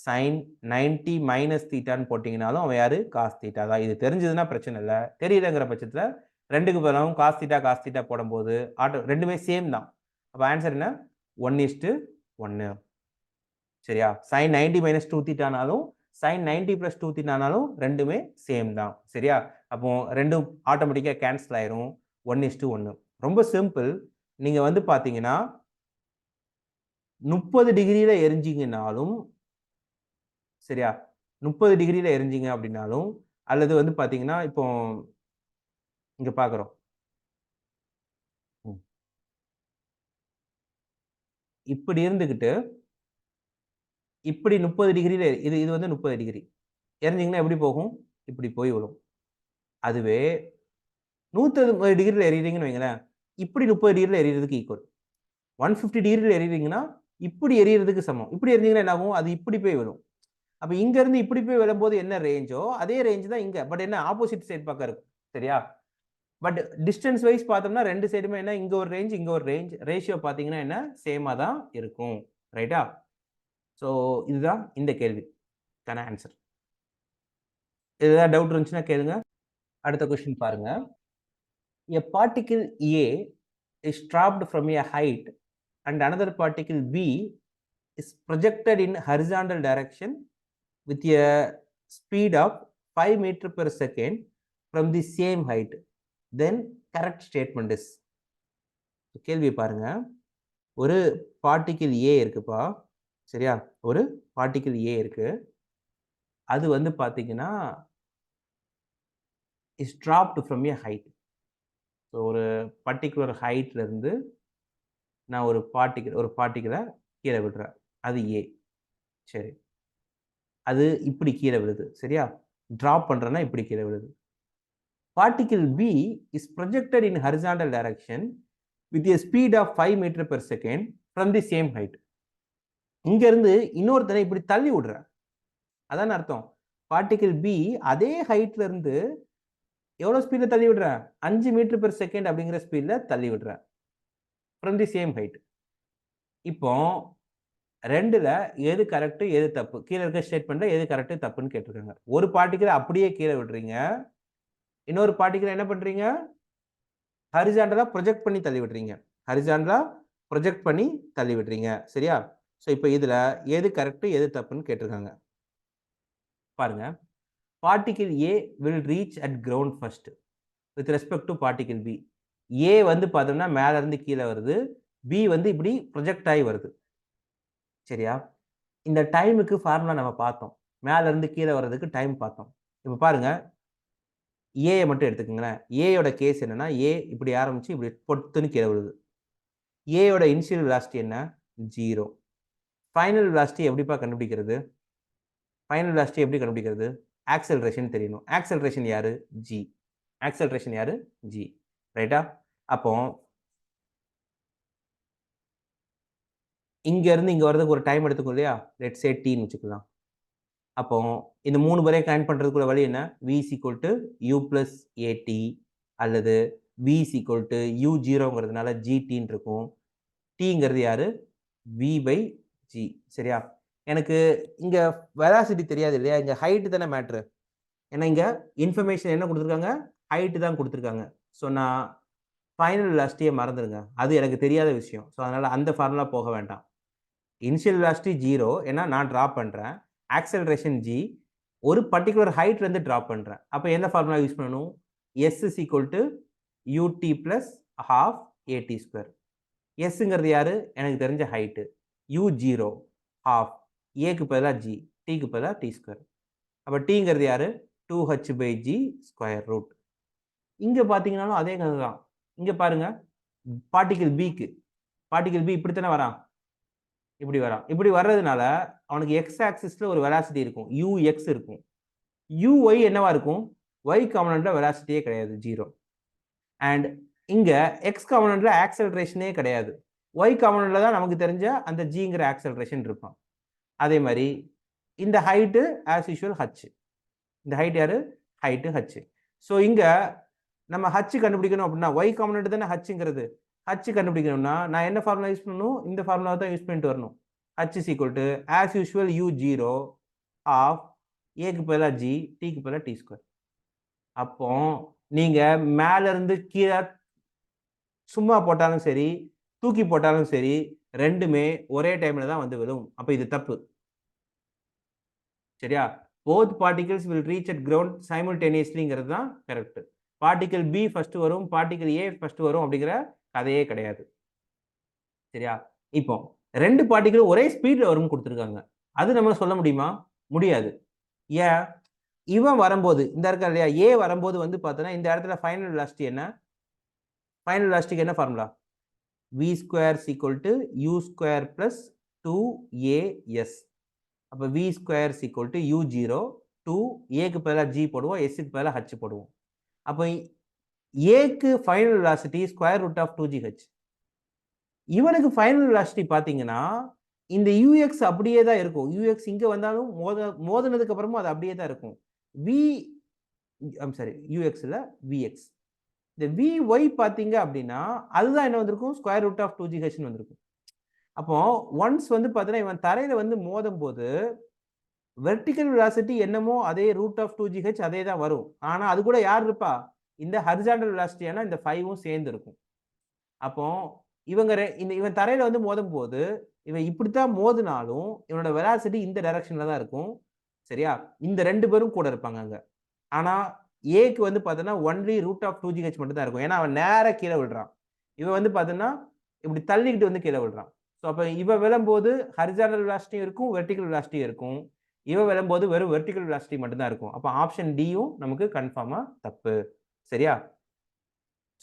சைன் 90 மைனஸ் தீட்டான்னு போட்டீங்கனாலும் அவன் யாரு? காஸ் தீட்டா தான். இது தெரிஞ்சதுன்னா பிரச்சனை இல்லை. தெரியலங்கிற பட்சத்தில் ரெண்டுக்கு பதிலாகவும் காஸ் தீட்டா போடும்போது ரெண்டுமே சேம் தான். அப்போ ஆன்சர் என்ன? 1:1. சரியா? sin 90 minus 2 thetaனாலும் sin 90 plus 2 thetaனாலும் ரெண்டுமே சேம் தான். சரியா? அப்போ ரெண்டும் ஆட்டோமேட்டிக்கா கேன்சல் ஆயிரும். 1:1. ரொம்ப சிம்பிள். நீங்க வந்து பாத்தீங்கன்னா 30 டிகிரியில எரிஞ்சீங்கனாலும் சரியா? 30 டிகிரியில எரிஞ்சீங்க அப்படின்னாலும் அல்லது வந்து பாத்தீங்கன்னா இப்போ இங்க பாக்குறோம். இப்படி இருந்துகிட்டு இப்படி 30 டிகிரியில இது இது வந்து 30 டிகிரி எரிஞ்சிங்கன்னா எப்படி போகும்? இப்படி போய் விழும். அதுவே 180 டிகிரியில எரியுறீங்கன்னு வைங்களேன், இப்படி 30 டிகிரியில எரியறதுக்கு ஈக்குவல். 150 டிகிரியில எரியுறீங்கன்னா, இப்படி எரியறதுக்கு சமம். இப்படி எரிஞ்சீங்கன்னா என்ன ஆகும்? அது இப்படி போய் விழும். அப்ப இங்க இருந்து இப்படி போய் விழும்போது என்ன ரேஞ்சோ, அதே ரேஞ்ச் தான் இங்க. பட் என்ன ஆப்போசிட் சைடு பக்கம் இருக்கு. சரியா? பட் டிஸ்டன்ஸ் வைஸ் பார்த்தோம்னா 2 சைடுமே என்ன இங்க ஒரு ரேஞ்ச், இங்க ஒரு ரேஞ்ச். ரேஷியோ பார்த்தீங்கன்னா என்ன சேமா தான் இருக்கும். ரைட்டா? சோ இதுதான் இந்த கேள்விக்கான ஆன்சர். ஏதாவது டவுட் இருந்துச்சுன்னா கேளுங்க. அடுத்த கொஸ்டின் பாருங்க. A particle A is dropped from a height and another particle B is projected in horizontal direction with a speed of 5 meter per second from the same height. Then correct statement is. கேள்வி பாருங்க. ஒரு particle A இருக்குப்பா. சரியா? ஒரு particle A இருக்கு. அது வந்து பாத்தீங்கன்னா is dropped from a height. So ஒரு பர்டிகுலர் ஹைட்ல இருந்து நான் ஒரு பார்ட்டிகிளை கீழே விடுறேன். அது ஏ. சரி. அது இப்படி கீழே விழுது. சரியா? டிராப் பண்றேன்னா இப்படி கீழே விழுது. Particle B is projected in horizontal direction with a speed of 5 metre per second from the same height. இங்க இருந்து இன்னொருத்தனை இப்படி தள்ளி விடுறேன். அதான் அர்த்தம். பார்ட்டிகிள் பி அதே ஹைட்ல இருந்து எவ்வளவு ஸ்பீட்ல தள்ளி விடுறேன்? 5 மீட்டர் பெர் செகண்ட் அப்படிங்கிற ஸ்பீட்ல தள்ளி விடுறேன். From the same height. இப்போ ரெண்டுல எது கரெக்ட் எது தப்பு? கீழே இருக்க ஸ்டேட்மெண்ட்ல எது கரெக்ட் தப்புன்னு கேட்டிருக்காங்க. ஒரு பார்ட்டிகிளை அப்படியே கீழே விடுறீங்க. இன்னொரு பார்ட்டிகிளை என்ன பண்றீங்க? ஹரிசாண்டலா ப்ரொஜெக்ட் பண்ணி தள்ளி விடுறீங்க. ஹரிசாண்டலா ப்ரொஜெக்ட் பண்ணி தள்ளி விடுறீங்க. சரியா? ஸோ இப்போ இதுல எது கரெக்ட் எது தப்புன்னு கேட்டிருக்காங்க. பாருங்க. Particle A will reach at ground first with respect to particle B. A வந்து பார்த்தோம்னா மேல இருந்து கீழே வருது. பி வந்து இப்படி ப்ரொஜெக்ட் ஆகி வருது. சரியா? இந்த டைமுக்கு ஃபார்முலா நம்ம பார்த்தோம். மேல இருந்து கீழே வர்றதுக்கு டைம் பார்த்தோம். இப்போ பாருங்க. ஏ மட்டும் எடுத்துக்கங்களேன். ஏயோட கேஸ் என்னன்னா, ஏ இப்படி ஆரம்பிச்சு இப்படி பொத்துன்னு கீழே விழுது. ஏயோட இனிஷியல் வெலாசிட்டி என்ன? 0. ஃபைனல் வெலாசிட்டி எப்படிப்பா கண்டுபிடிக்கிறது? ஃபைனல் வெலாசிட்டி எப்படி கண்டுபிடிக்கிறது? ஆக்சலரேஷன் தெரியணும். ஆக்சலரேஷன் யாரு? ஜி. ஆக்சலரேஷன் யாரு? ஜி. ரைட்டா? அப்போ இங்க இருந்து இங்க வர்றதுக்கு ஒரு டைம் எடுத்துக்கும் இல்லையா? லெட்ஸ் சே t-ன்னு வச்சுக்கலாம். அப்போ இந்த 3 பேரையும் கனெக்ட் பண்றதுக்குள்ள வழி என்ன? v is equal to u plus at அல்லது v is equal to u0ங்கிறதுனால gt-ன்னு இருக்கும். t-ங்கிறது யாரு? v by g. சரியா? எனக்கு இங்க வெலாசிட்டி தெரியாது இல்லையா? இங்க ஹைட் தானே மேட்ரு. ஏன்னா இங்க இன்ஃபர்மேஷன் என்ன கொடுத்துருக்காங்க? ஹைட் தான் கொடுத்துருக்காங்க. ஸோ நான் ஃபைனல் வெலாசிட்டியை மறந்துடுங்க. அது எனக்கு தெரியாத விஷயம். ஸோ அதனால அந்த ஃபார்முலா போக வேண்டாம். இனிஷியல் வெலாசிட்டி 0 ஏன்னா நான் ட்ராப் பண்றேன். ஆக்சலரேஷன் ஜி ஒரு பர்டிகுலர் ஹைட்ல இருந்து ட்ராப் பண்றேன். அப்ப என்ன ஃபார்முலா யூஸ் பண்ணணும்? s is equal to ut plus half at square. sங்கிறது யாரு? எனக்கு தெரிஞ்ச ஹைட். u0 half a க்கு பதிலா g, t க்கு பதிலா t ஸ்கொயர். அப்ப tங்கிறது யாரு? 2h by g square root. இங்க பாத்தீங்கன்னாலும் அதே கதை தான். இங்க பாருங்க. பார்ட்டிகிள் பிக்கு பார்ட்டிகிள் பி இப்படித்தானே வரான். இப்படி வரான். இப்படி வர்றதுனால அவனுக்கு எக்ஸ் ஆக்சிஸ்ல ஒரு வெலாசிட்டி இருக்கும். ux இருக்கும். uy என்னவா இருக்கும்? y காம்பனன்ட்ல வெலாசிட்டியே கிடையாது. 0. அண்ட் இங்க எக்ஸ் காம்பனன்ட்ல ஆக்சலரேஷனே கிடையாது. y காம்பனன்ட்ல தான் நமக்கு தெரிஞ்ச அந்த ஜிங்கிற ஆக்சலரேஷன் இருக்கும். அதே மாதிரி இந்த ஹைட்டு ஆஸ் யூஷுவல் h. இந்த ஹைட் யாரு? Height h. ஸோ இங்க நம்ம h கண்டுபிடிக்கணும் அப்படின்னா y காம்பனன்ட் தானே hங்கிறது. h கண்டுபிடிக்கணும்னா நான் என்ன ஃபார்முலா யூஸ் பண்ணணும்? இந்த ஃபார்முலா தான் யூஸ் பண்ணிட்டு வரணும். h is equal to as usual u0 of a க்கு பதிலா g, t க்கு பதிலா t ஸ்கொயர். அப்போ நீங்க மேல இருந்து கீழே சும்மா போட்டாலும் சரி, தூக்கி போட்டாலும் சரி, ரெண்டுமே ஒரே டைம்ல தான் வந்து விழும். அப்ப இது தப்பு. சரியா? both particles will reach at ground simultaneouslyங்கிறது தான் கரெக்ட். பார்ட்டிகல் பி ஃபர்ஸ்ட் வரும், பார்ட்டிகல் ஏ ஃபர்ஸ்ட் வரும் அப்படிங்கிற கதையே கிடையாது. சரியா? இப்போ ரெண்டு பார்ட்டிகல் ஒரே ஸ்பீட்ல வரும்னு கொடுத்துருக்காங்க. அது நம்ம சொல்ல முடியுமா? முடியாது. ஏன்? இவன் வரும்போது இந்த இருக்க இல்லையா ஏ வரும்போது வந்து பார்த்தோன்னா இந்த இடத்துல ஃபைனல் வெலாசிட்டி என்ன? ஃபைனல் வெலாசிட்டிக்கு என்ன formula? v square equal to u square plus 2as. அப்போ v square equal to u0 2 ஏக்கு பதிலாக g போடுவோம், எஸ்க்கு பதிலாக h போடுவோம். அப்போ ஏக்கு final velocity square root of 2gh. இவனுக்கு ஃபைனல் வெலாசிட்டி பார்த்தீங்கன்னா இந்த ux அப்படியே தான் இருக்கும். ux இங்கே வந்தாலும் மோதினதுக்கு அப்புறமும் அது அப்படியே தான் இருக்கும். ux இல்ல vx. இந்த vy பார்த்தீங்க அப்படின்னா அதுதான் என்ன வந்திருக்கும்? ஸ்கொயர் ரூட் ஆஃப் 2gh வந்திருக்கும். அப்போ ஒன்ஸ் வந்து பார்த்தீங்கன்னா இவன் தரையில வந்து மோதும் போது வெர்டிக்கல் வெலாசிட்டி என்னமோ அதே ரூட் ஆஃப் 2gh அதே தான் வரும். ஆனா அது கூட யார் இருப்பா? இந்த ஹரிசாண்டல் வெலாசிட்டியான இந்த 5ம் சேர்ந்து இருக்கும். அப்போ இவன் தரையில வந்து மோதும் போது இவன் இப்படித்தான் மோதினாலும் இவனோட வெலாசிட்டி இந்த டைரக்ஷன்ல தான் இருக்கும். சரியா? இந்த ரெண்டு பேரும் கூட இருப்பாங்க அங்க. ஆனா ஏக்கு வந்து பார்த்தோன்னா ஒன்லி ரூட் ஆஃப் 2gh மட்டும் தான் இருக்கும். ஏன்னா அவன் நேரா கீழே விழுறான். இவன் வந்து பார்த்தோன்னா இப்படி தள்ளிக்கிட்டு வந்து கீழே விழுறான். ஸோ அப்போ இவன் விழும்போது ஹரிசாண்டல் வெலாசிட்டியும் இருக்கும், வெர்டிக்கல் வெலாசிட்டியும் இருக்கும். இவன் விழும்போது வெறும் வெர்டிக்கல் வெலாசிட்டி மட்டும் தான் இருக்கும். அப்போ ஆப்ஷன் டியும் நமக்கு கன்ஃபார்மா தப்பு. சரியா?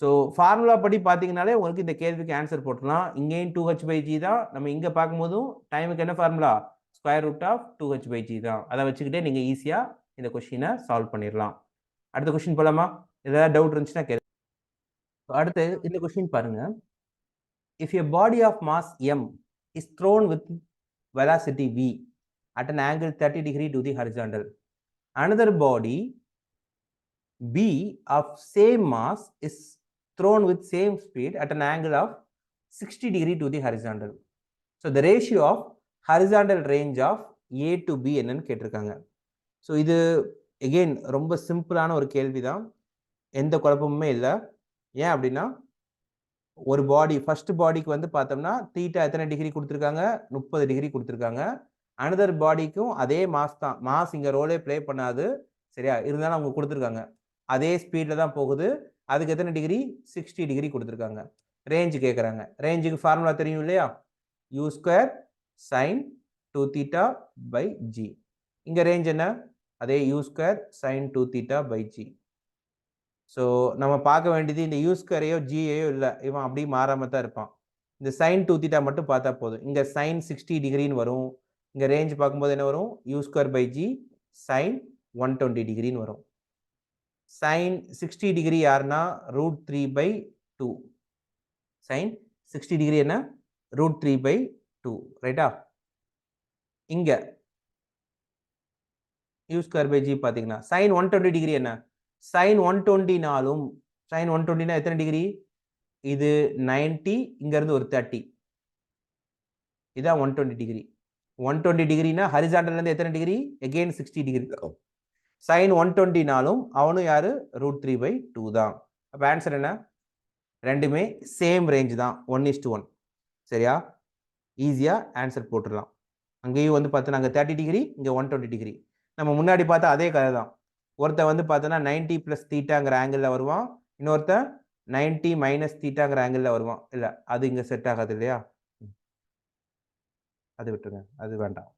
ஸோ ஃபார்முலா படி பார்த்தீங்கனாலே உங்களுக்கு இந்த கேள்விக்கு ஆன்சர் போட்டுலாம். இங்கேயும் 2h/g தான். நம்ம இங்கே பார்க்கும்போதும் டைமுக்கு என்ன formula? Square root of 2h/g தான். அதை வச்சுக்கிட்டே நீங்கள் ஈஸியாக இந்த கொஸ்டினை சால்வ் பண்ணிடலாம். அடுத்த கொஸ்டின் போலாமா? ஏதாவது டவுட் இருந்துச்சுன்னா கேளு. அடுத்து இந்த கொஸ்டின் பாருங்க. If a body of mass m is thrown with velocity v at an angle 30 degree to the horizontal, another body b of same mass is thrown with same speed at an angle of 60 degree to the horizontal. So the ratio of horizontal range of a to b என்னன்னு கேட்டிருக்காங்க. So இது again ரொம்ப சிம்பிளான ஒரு கேள்வி தான். எந்த குழப்பமுமே இல்லை. ஏன் அப்படின்னா ஒரு பாடி ஃபர்ஸ்ட் பாடிக்கு வந்து பார்த்தோம்னா தீட்டா எத்தனை டிகிரி கொடுத்துருக்காங்க? 30 டிகிரி கொடுத்துருக்காங்க. அனதர் பாடிக்கும் அதே மாஸ் தான். மாஸ் இங்கே ரோலே ப்ளே பண்ணாது. சரியா? இருந்தாலும் அவங்க கொடுத்துருக்காங்க. அதே ஸ்பீடில் தான் போகுது. அதுக்கு எத்தனை டிகிரி? 60 டிகிரி கொடுத்துருக்காங்க. ரேஞ்சு கேட்குறாங்க. ரேஞ்சுக்கு ஃபார்முலா தெரியும் இல்லையா? u square sine 2 theta by G. இங்கே ரேஞ்ச் என்ன? அதே u square sine 2 theta by G. So நம்ம பார்க்க வேண்டியது இந்த யூ ஸ்கொயரையோ ஜியையோ இல்லை. இவன் அப்படி மாறாமல் தான் இருப்பான். இந்த சைன் 2 தீட்டா மட்டும் பார்த்தா போதும். இங்கே சைன் 60 டிகிரின்னு வரும். இங்கே ரேஞ்ச் பார்க்கும்போது என்ன வரும்? U square by G sine 120 டிகிரின்னு வரும். சைன் 60 டிகிரி யாருன்னா √3/2. சைன் 60 டிகிரி என்ன? √3/2. ரைட்டா? இங்கே யூ ஸ்கொயர் பை ஜி பார்த்தீங்கன்னா சைன் 120 டிகிரி என்ன? சைன் 120நாலும் சைன் 120னா எத்தனை டிகிரி? இது 90, இங்கேருந்து ஒரு 30. இதான் 120 டிகிரி. 120 டிகிரினா ஹரிசாண்டல்லேருந்து எத்தனை டிகிரி? Again 60 degree. சைன் 120நாலும் அவனும் யாரு? √3/2 தான். அப்போ ஆன்சர் என்ன? ரெண்டுமே சேம் ரேஞ்ச் தான். 1:1. சரியா? ஈஸியாக ஆன்சர் போட்டுடலாம். அங்கேயும் வந்து பார்த்தோன்னா அங்கே 30 டிகிரி, இங்கே 120 டிகிரி. நம்ம முன்னாடி பார்த்தா அதே கதை தான். ஒருத்தன் வந்து பார்த்தோன்னா 90 + தீட்டாங்கிற ஆங்கிளில் வருவான். இன்னொருத்தன் 90 - தீட்டாங்கிற ஆங்கிளில் வருவான். இல்லை, அது இங்கே செட் ஆகாது இல்லையா? அது விட்டுருங்க, அது வேண்டாம்.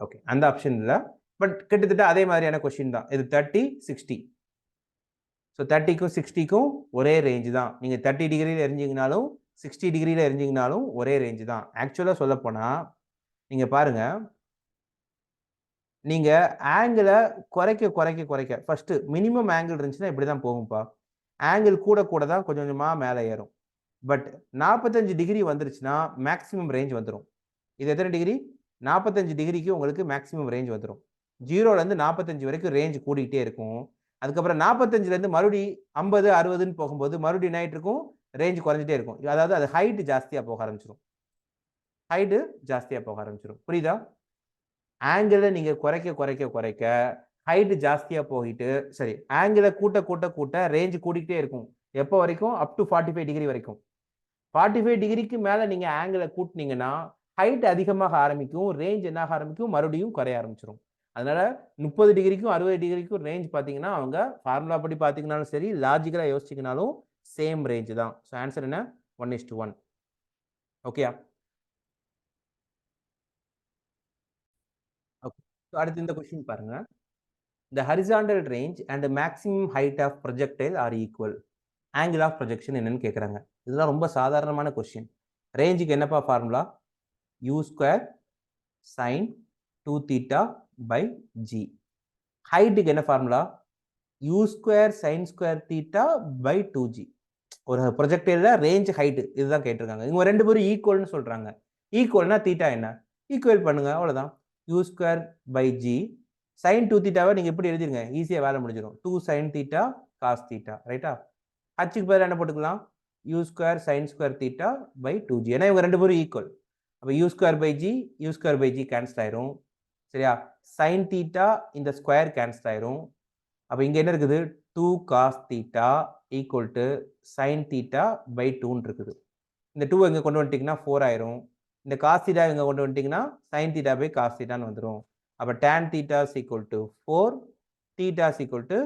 ஓகே, அந்த ஆப்ஷன் இல்லை. பட் கிட்டத்தட்ட அதே மாதிரியான கொஸ்டின் தான். இது 30, 60. ஸோ 30க்கும் 60க்கும் ஒரே ரேஞ்சு தான். நீங்கள் 30 டிகிரியில் எரிஞ்சிங்கனாலும் 60 டிகிரியில் எரிஞ்சிங்கனாலும் ஒரே ரேஞ்சு தான். ஆக்சுவலாக சொல்லப்போனால் நீங்கள் பாருங்கள், நீங்கள் ஆங்கிளை குறைக்க ஃபர்ஸ்ட் மினிமம் ஆங்கிள் இருந்துச்சுன்னா இப்படி தான் போகும்ப்பா. ஆங்கிள் கூட தான் கொஞ்சம் கொஞ்சமாக மேலே ஏறும். பட் 45 டிகிரி வந்துருச்சுன்னா மேக்ஸிமம் ரேஞ்ச் வந்துடும். இது எத்தனை டிகிரி? 45 டிகிரிக்கு உங்களுக்கு மேக்ஸிமம் ரேஞ்ச் வந்துடும். 0லேருந்து 45 வரைக்கும் ரேஞ்ச் கூடிக்கிட்டே இருக்கும். அதுக்கப்புறம் 45லேருந்து மறுபடி 50, 60ன்னு போகும்போது மறுபடியும் நைட் இருக்கும், ரேஞ்ச் குறைஞ்சிட்டே இருக்கும். அதாவது அது ஹைட்டு ஜாஸ்தியாக போக ஆரம்பிச்சிடும். புரியுதா? ஆங்கிளை நீங்கள் குறைக்க ஹைட்டு ஜாஸ்தியாக போயிட்டு, சரி, ஆங்கிளை கூட்ட ரேஞ்ச் கூட்டிகிட்டே இருக்கும். எப்போ வரைக்கும்? அப் டு 45 டிகிரி வரைக்கும். 45 டிகிரிக்கு மேலே நீங்கள் ஆங்கிளை கூட்டினீங்கன்னா ஹைட் அதிகமாக ஆரம்பிக்கும், ரேஞ்ச் என்ன ஆரம்பிக்கும், மறுபடியும் குறைய ஆரம்பிச்சிடும். அதனால 30 டிகிரிக்கும் 60 டிகிரிக்கும் ரேஞ்ச் பார்த்தீங்கன்னா அவங்க ஃபார்முலா படி பார்த்தீங்கன்னாலும் சரி, லாஜிக்கலாக யோசிச்சிங்கனாலும் சேம் ரேஞ்ச் தான். ஸோ ஆன்சர் என்ன? 1:1. ஓகேயா? ஓகே. அடுத்து இந்த கொஸ்டின் பாருங்க. The horizontal range and the maximum height of projectile are equal. Angle of projection என்னன்னு கேட்குறாங்க. இதெல்லாம் ரொம்ப சாதாரணமான கொஸ்டின். ரேஞ்சுக்கு என்னப்பா formula? u square sin 2 theta by g. ஹைட்டுக்கு என்ன formula? u square sin square theta by 2g. ஒரு ப்ரொஜெக்டைல ரேஞ்ச் ஹைட்டு இதுதான் கேட்டிருக்காங்க. இவங்க ரெண்டு பேரும் ஈக்குவல்னு சொல்றாங்க. ஈக்குவல்னா தீட்டா என்ன? ஈக்குவல் பண்ணுங்க, அவ்வளோதான். u square by G. Sine 2 தீட்டாவை நீங்கள் எப்படி எழுதிருங்க, ஈஸியாக வேலை முடிஞ்சிடும். 2 sin தீட்டா காஸ் தீட்டா, ரைட்டா? ஹச்சுக்கு பதில் என்ன போட்டுக்கலாம்? u square sine square theta by 2g. ஏன்னா இவங்க ரெண்டு பேரும் ஈக்குவல். அப்போ u square by g, u square by g cancel ஆயிரும். சரியா? சைன் தீட்டா இந்த ஸ்கொயர் கேன்சல் ஆயிரும். அப்போ இங்கே என்ன இருக்குது? 2 cos theta equal to sine theta by 2ன்னு இருக்குது. இந்த 2 இங்கே கொண்டு வந்துட்டிங்கன்னா 4 ஆயிரும். இந்த காஸ் தீட்டா இங்கே கொண்டு வந்துட்டிங்கன்னா சைன் தீட்டா பை காஸ் தீட்டான்னு வந்துடும். அப்போ tan theta equal to 4, theta equal to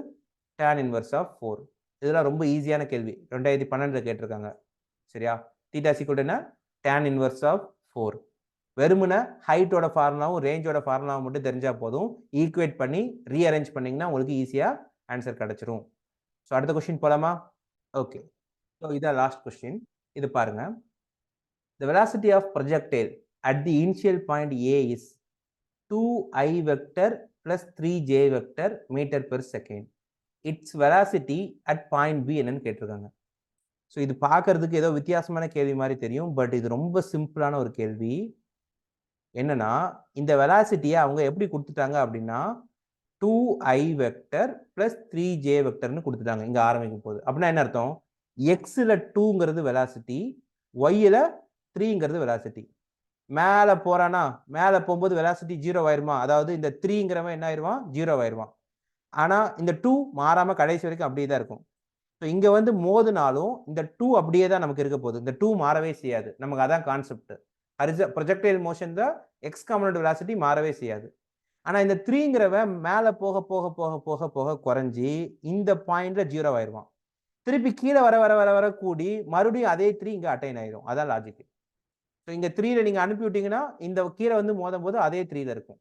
tan inverse of 4. இதெல்லாம் ரொம்ப ஈஸியான கேள்வி, 2012 கேட்டிருக்காங்க. சரியா? தீட்டா ஈக்குவல் டு என்ன? tan inverse of 4. வெறுமன ஹைட்டோட ஃபார்முலாவும் ரேஞ்சோட ஃபார்முலாவும் மட்டும் தெரிஞ்சால் போதும். ஈக்குவேட் பண்ணி ரீஅரேஞ்ச் பண்ணிங்கன்னா உங்களுக்கு ஈஸியாக ஆன்சர் கிடச்சிரும். ஸோ அடுத்த கொஸ்டின் போகலாமா? ஓகே. ஸோ இதான் லாஸ்ட் கொஸ்டின். இது பாருங்க. The velocity of projectile at the initial point A is 2i vector plus 3j vector meter per second. Its velocity at point B என்னன்னு கேட்டிருக்காங்க. ஸோ இது பார்க்கறதுக்கு ஏதோ வித்தியாசமான கேள்வி மாதிரி தெரியும், பட் இது ரொம்ப சிம்பிளான ஒரு கேள்வி. என்னன்னா இந்த வெலாசிட்டியை அவங்க எப்படி கொடுத்துட்டாங்க அப்படின்னா 2i வெக்டர் பிளஸ் 3j வெக்டர்னு கொடுத்துட்டாங்க இங்க ஆரம்பிக்கும் போது. அப்படின்னா என்ன அர்த்தம்? எக்ஸ்ல 2ங்கிறது வெலாசிட்டி, ஒய்ல 3ங்கிறது வெலாசிட்டி. மேல போறானா, மேல போகும்போது வெலாசிட்டி 0 ஆயிருமா? அதாவது இந்த 3ங்கிறவன் என்ன ஆயிருவான்? 0 ஆயிருவான். ஆனா இந்த 2 மாறாம கடைசி வரைக்கும் அப்படியே தான் இருக்கும். ஸோ இங்க வந்து மோதுனாலும் இந்த 2 அப்படியே தான் நமக்கு இருக்க போகுது. இந்த 2 மாறவே செய்யாது. நமக்கு அதான் கான்செப்ட். ப்ரொஜெக்டைல் மோஷன் தான் எக்ஸ் காம்பனன்ட் வெலாசிட்டி மாறவே செய்யாது. ஆனா இந்த 3ங்கிறவன் மேல போக போக போக போக போக குறைஞ்சி இந்த பாயிண்ட்ல 0 ஆயிருவான். திருப்பி கீழே வர வர வர வர கூடி மறுபடியும் அதே 3 இங்க அட்டைன் ஆயிரும். அதான் லாஜிக். ஸோ இங்க 3ல நீங்க அனுப்பி விட்டீங்கன்னா இந்த கீழே வந்து மோதும் போது அதே 3ல இருக்கும்.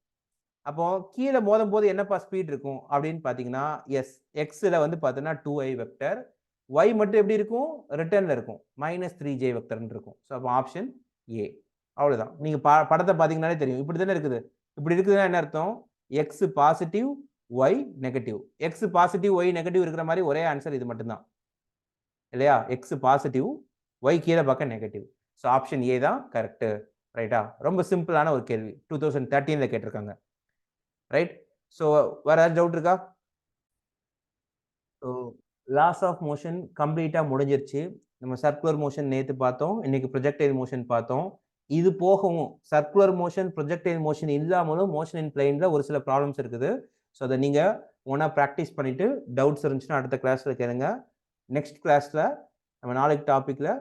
அப்போ கீழே மோதும் போது என்னப்பா ஸ்பீட் இருக்கும் அப்படின்னு பாத்தீங்கன்னா, எஸ் எக்ஸ்ல வந்து பாத்தீங்கன்னா 2i வெக்டர், y மட்டும் எப்படி இருக்கும்? ரிட்டர்ன்ல இருக்கும், -3j வெக்டர்னு இருக்கும். ஸோ அப்போ ஆப்ஷன் ஏ. அவ்வளவுதான். நீங்க படத்தை பாத்தீங்கன்னாலே தெரியும். இப்படி தானே இருக்குது. இப்படி இருக்குதுன்னா என்ன அர்த்தம்? X positive, Y negative. X positive, Y negative இருக்கிற மாதிரி ஒரே ஆன்சர் இது மட்டும்தான் இல்லையா? எக்ஸ் பாசிட்டிவ், ஒய் கீழே பார்க்க நெகட்டிவ். ஸோ ஆப்ஷன் ஏ தான் கரெக்ட். ரைட்டா? ரொம்ப சிம்பிளான ஒரு கேள்வி, 2013ல கேட்டிருக்காங்க. ரைட்? ஸோ வேற ஏதாவது டவுட் இருக்கா? ஸோ லாஸ் ஆஃப் மோஷன் கம்ப்ளீட்டாக முடிஞ்சிருச்சு. நம்ம சர்க்குலர் மோஷன் நேற்று பார்த்தோம், இன்னைக்கு ப்ரொஜெக்டைல் மோஷன் பார்த்தோம். இது போகவும் சர்க்குலர் மோஷன், ப்ரொஜெக்டைல் மோஷன் இல்லாமலும் மோஷன் இன் பிளேன்ல ஒரு சில ப்ராப்ளம்ஸ் இருக்குது. ஸோ அதை நீங்கள் ஒன்றா ப்ராக்டிஸ் பண்ணிட்டு டவுட்ஸ் இருந்துச்சுன்னா அடுத்த கிளாஸில் கேளுங்க. நெக்ஸ்ட் கிளாஸில் நம்ம நாளைக்கு டாப்பிக்கில்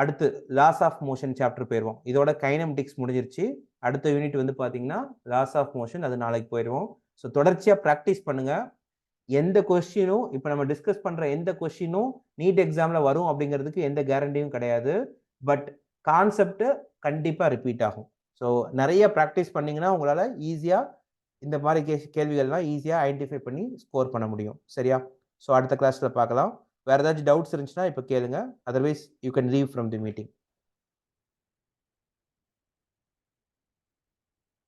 அடுத்து லாஸ் ஆஃப் மோஷன் சாப்டர் போயிடுவோம். இதோட கைனமெட்டிக்ஸ் முடிஞ்சிருச்சு. அடுத்த யூனிட் வந்து பார்த்தீங்கன்னா லாஸ் ஆஃப் மோஷன், அது நாளைக்கு போயிடுவோம். ஸோ தொடர்ச்சியாக ப்ராக்டிஸ் பண்ணுங்க. எந்த கொஸ்டினும் இப்போ நம்ம டிஸ்கஸ் பண்ற எந்த கொஸ்டினும் நீட் எக்ஸாம்ல வரும் அப்படிங்கிறதுக்கு எந்த கேரண்டியும் கிடையாது. பட் கான்செப்ட் கண்டிப்பா ரிப்பீட் ஆகும். ஸோ நிறைய ப்ராக்டிஸ் பண்ணீங்கன்னா உங்களால ஈஸியா இந்த மாதிரி கேள்விகள்லாம் ஈஸியா ஐடென்டிஃபை பண்ணி ஸ்கோர் பண்ண முடியும். சரியா? ஸோ அடுத்த கிளாஸ்ல பார்க்கலாம். வேற ஏதாச்சும் டவுட்ஸ் இருந்துச்சுன்னா இப்போ கேளுங்க. Otherwise you can leave from the meeting.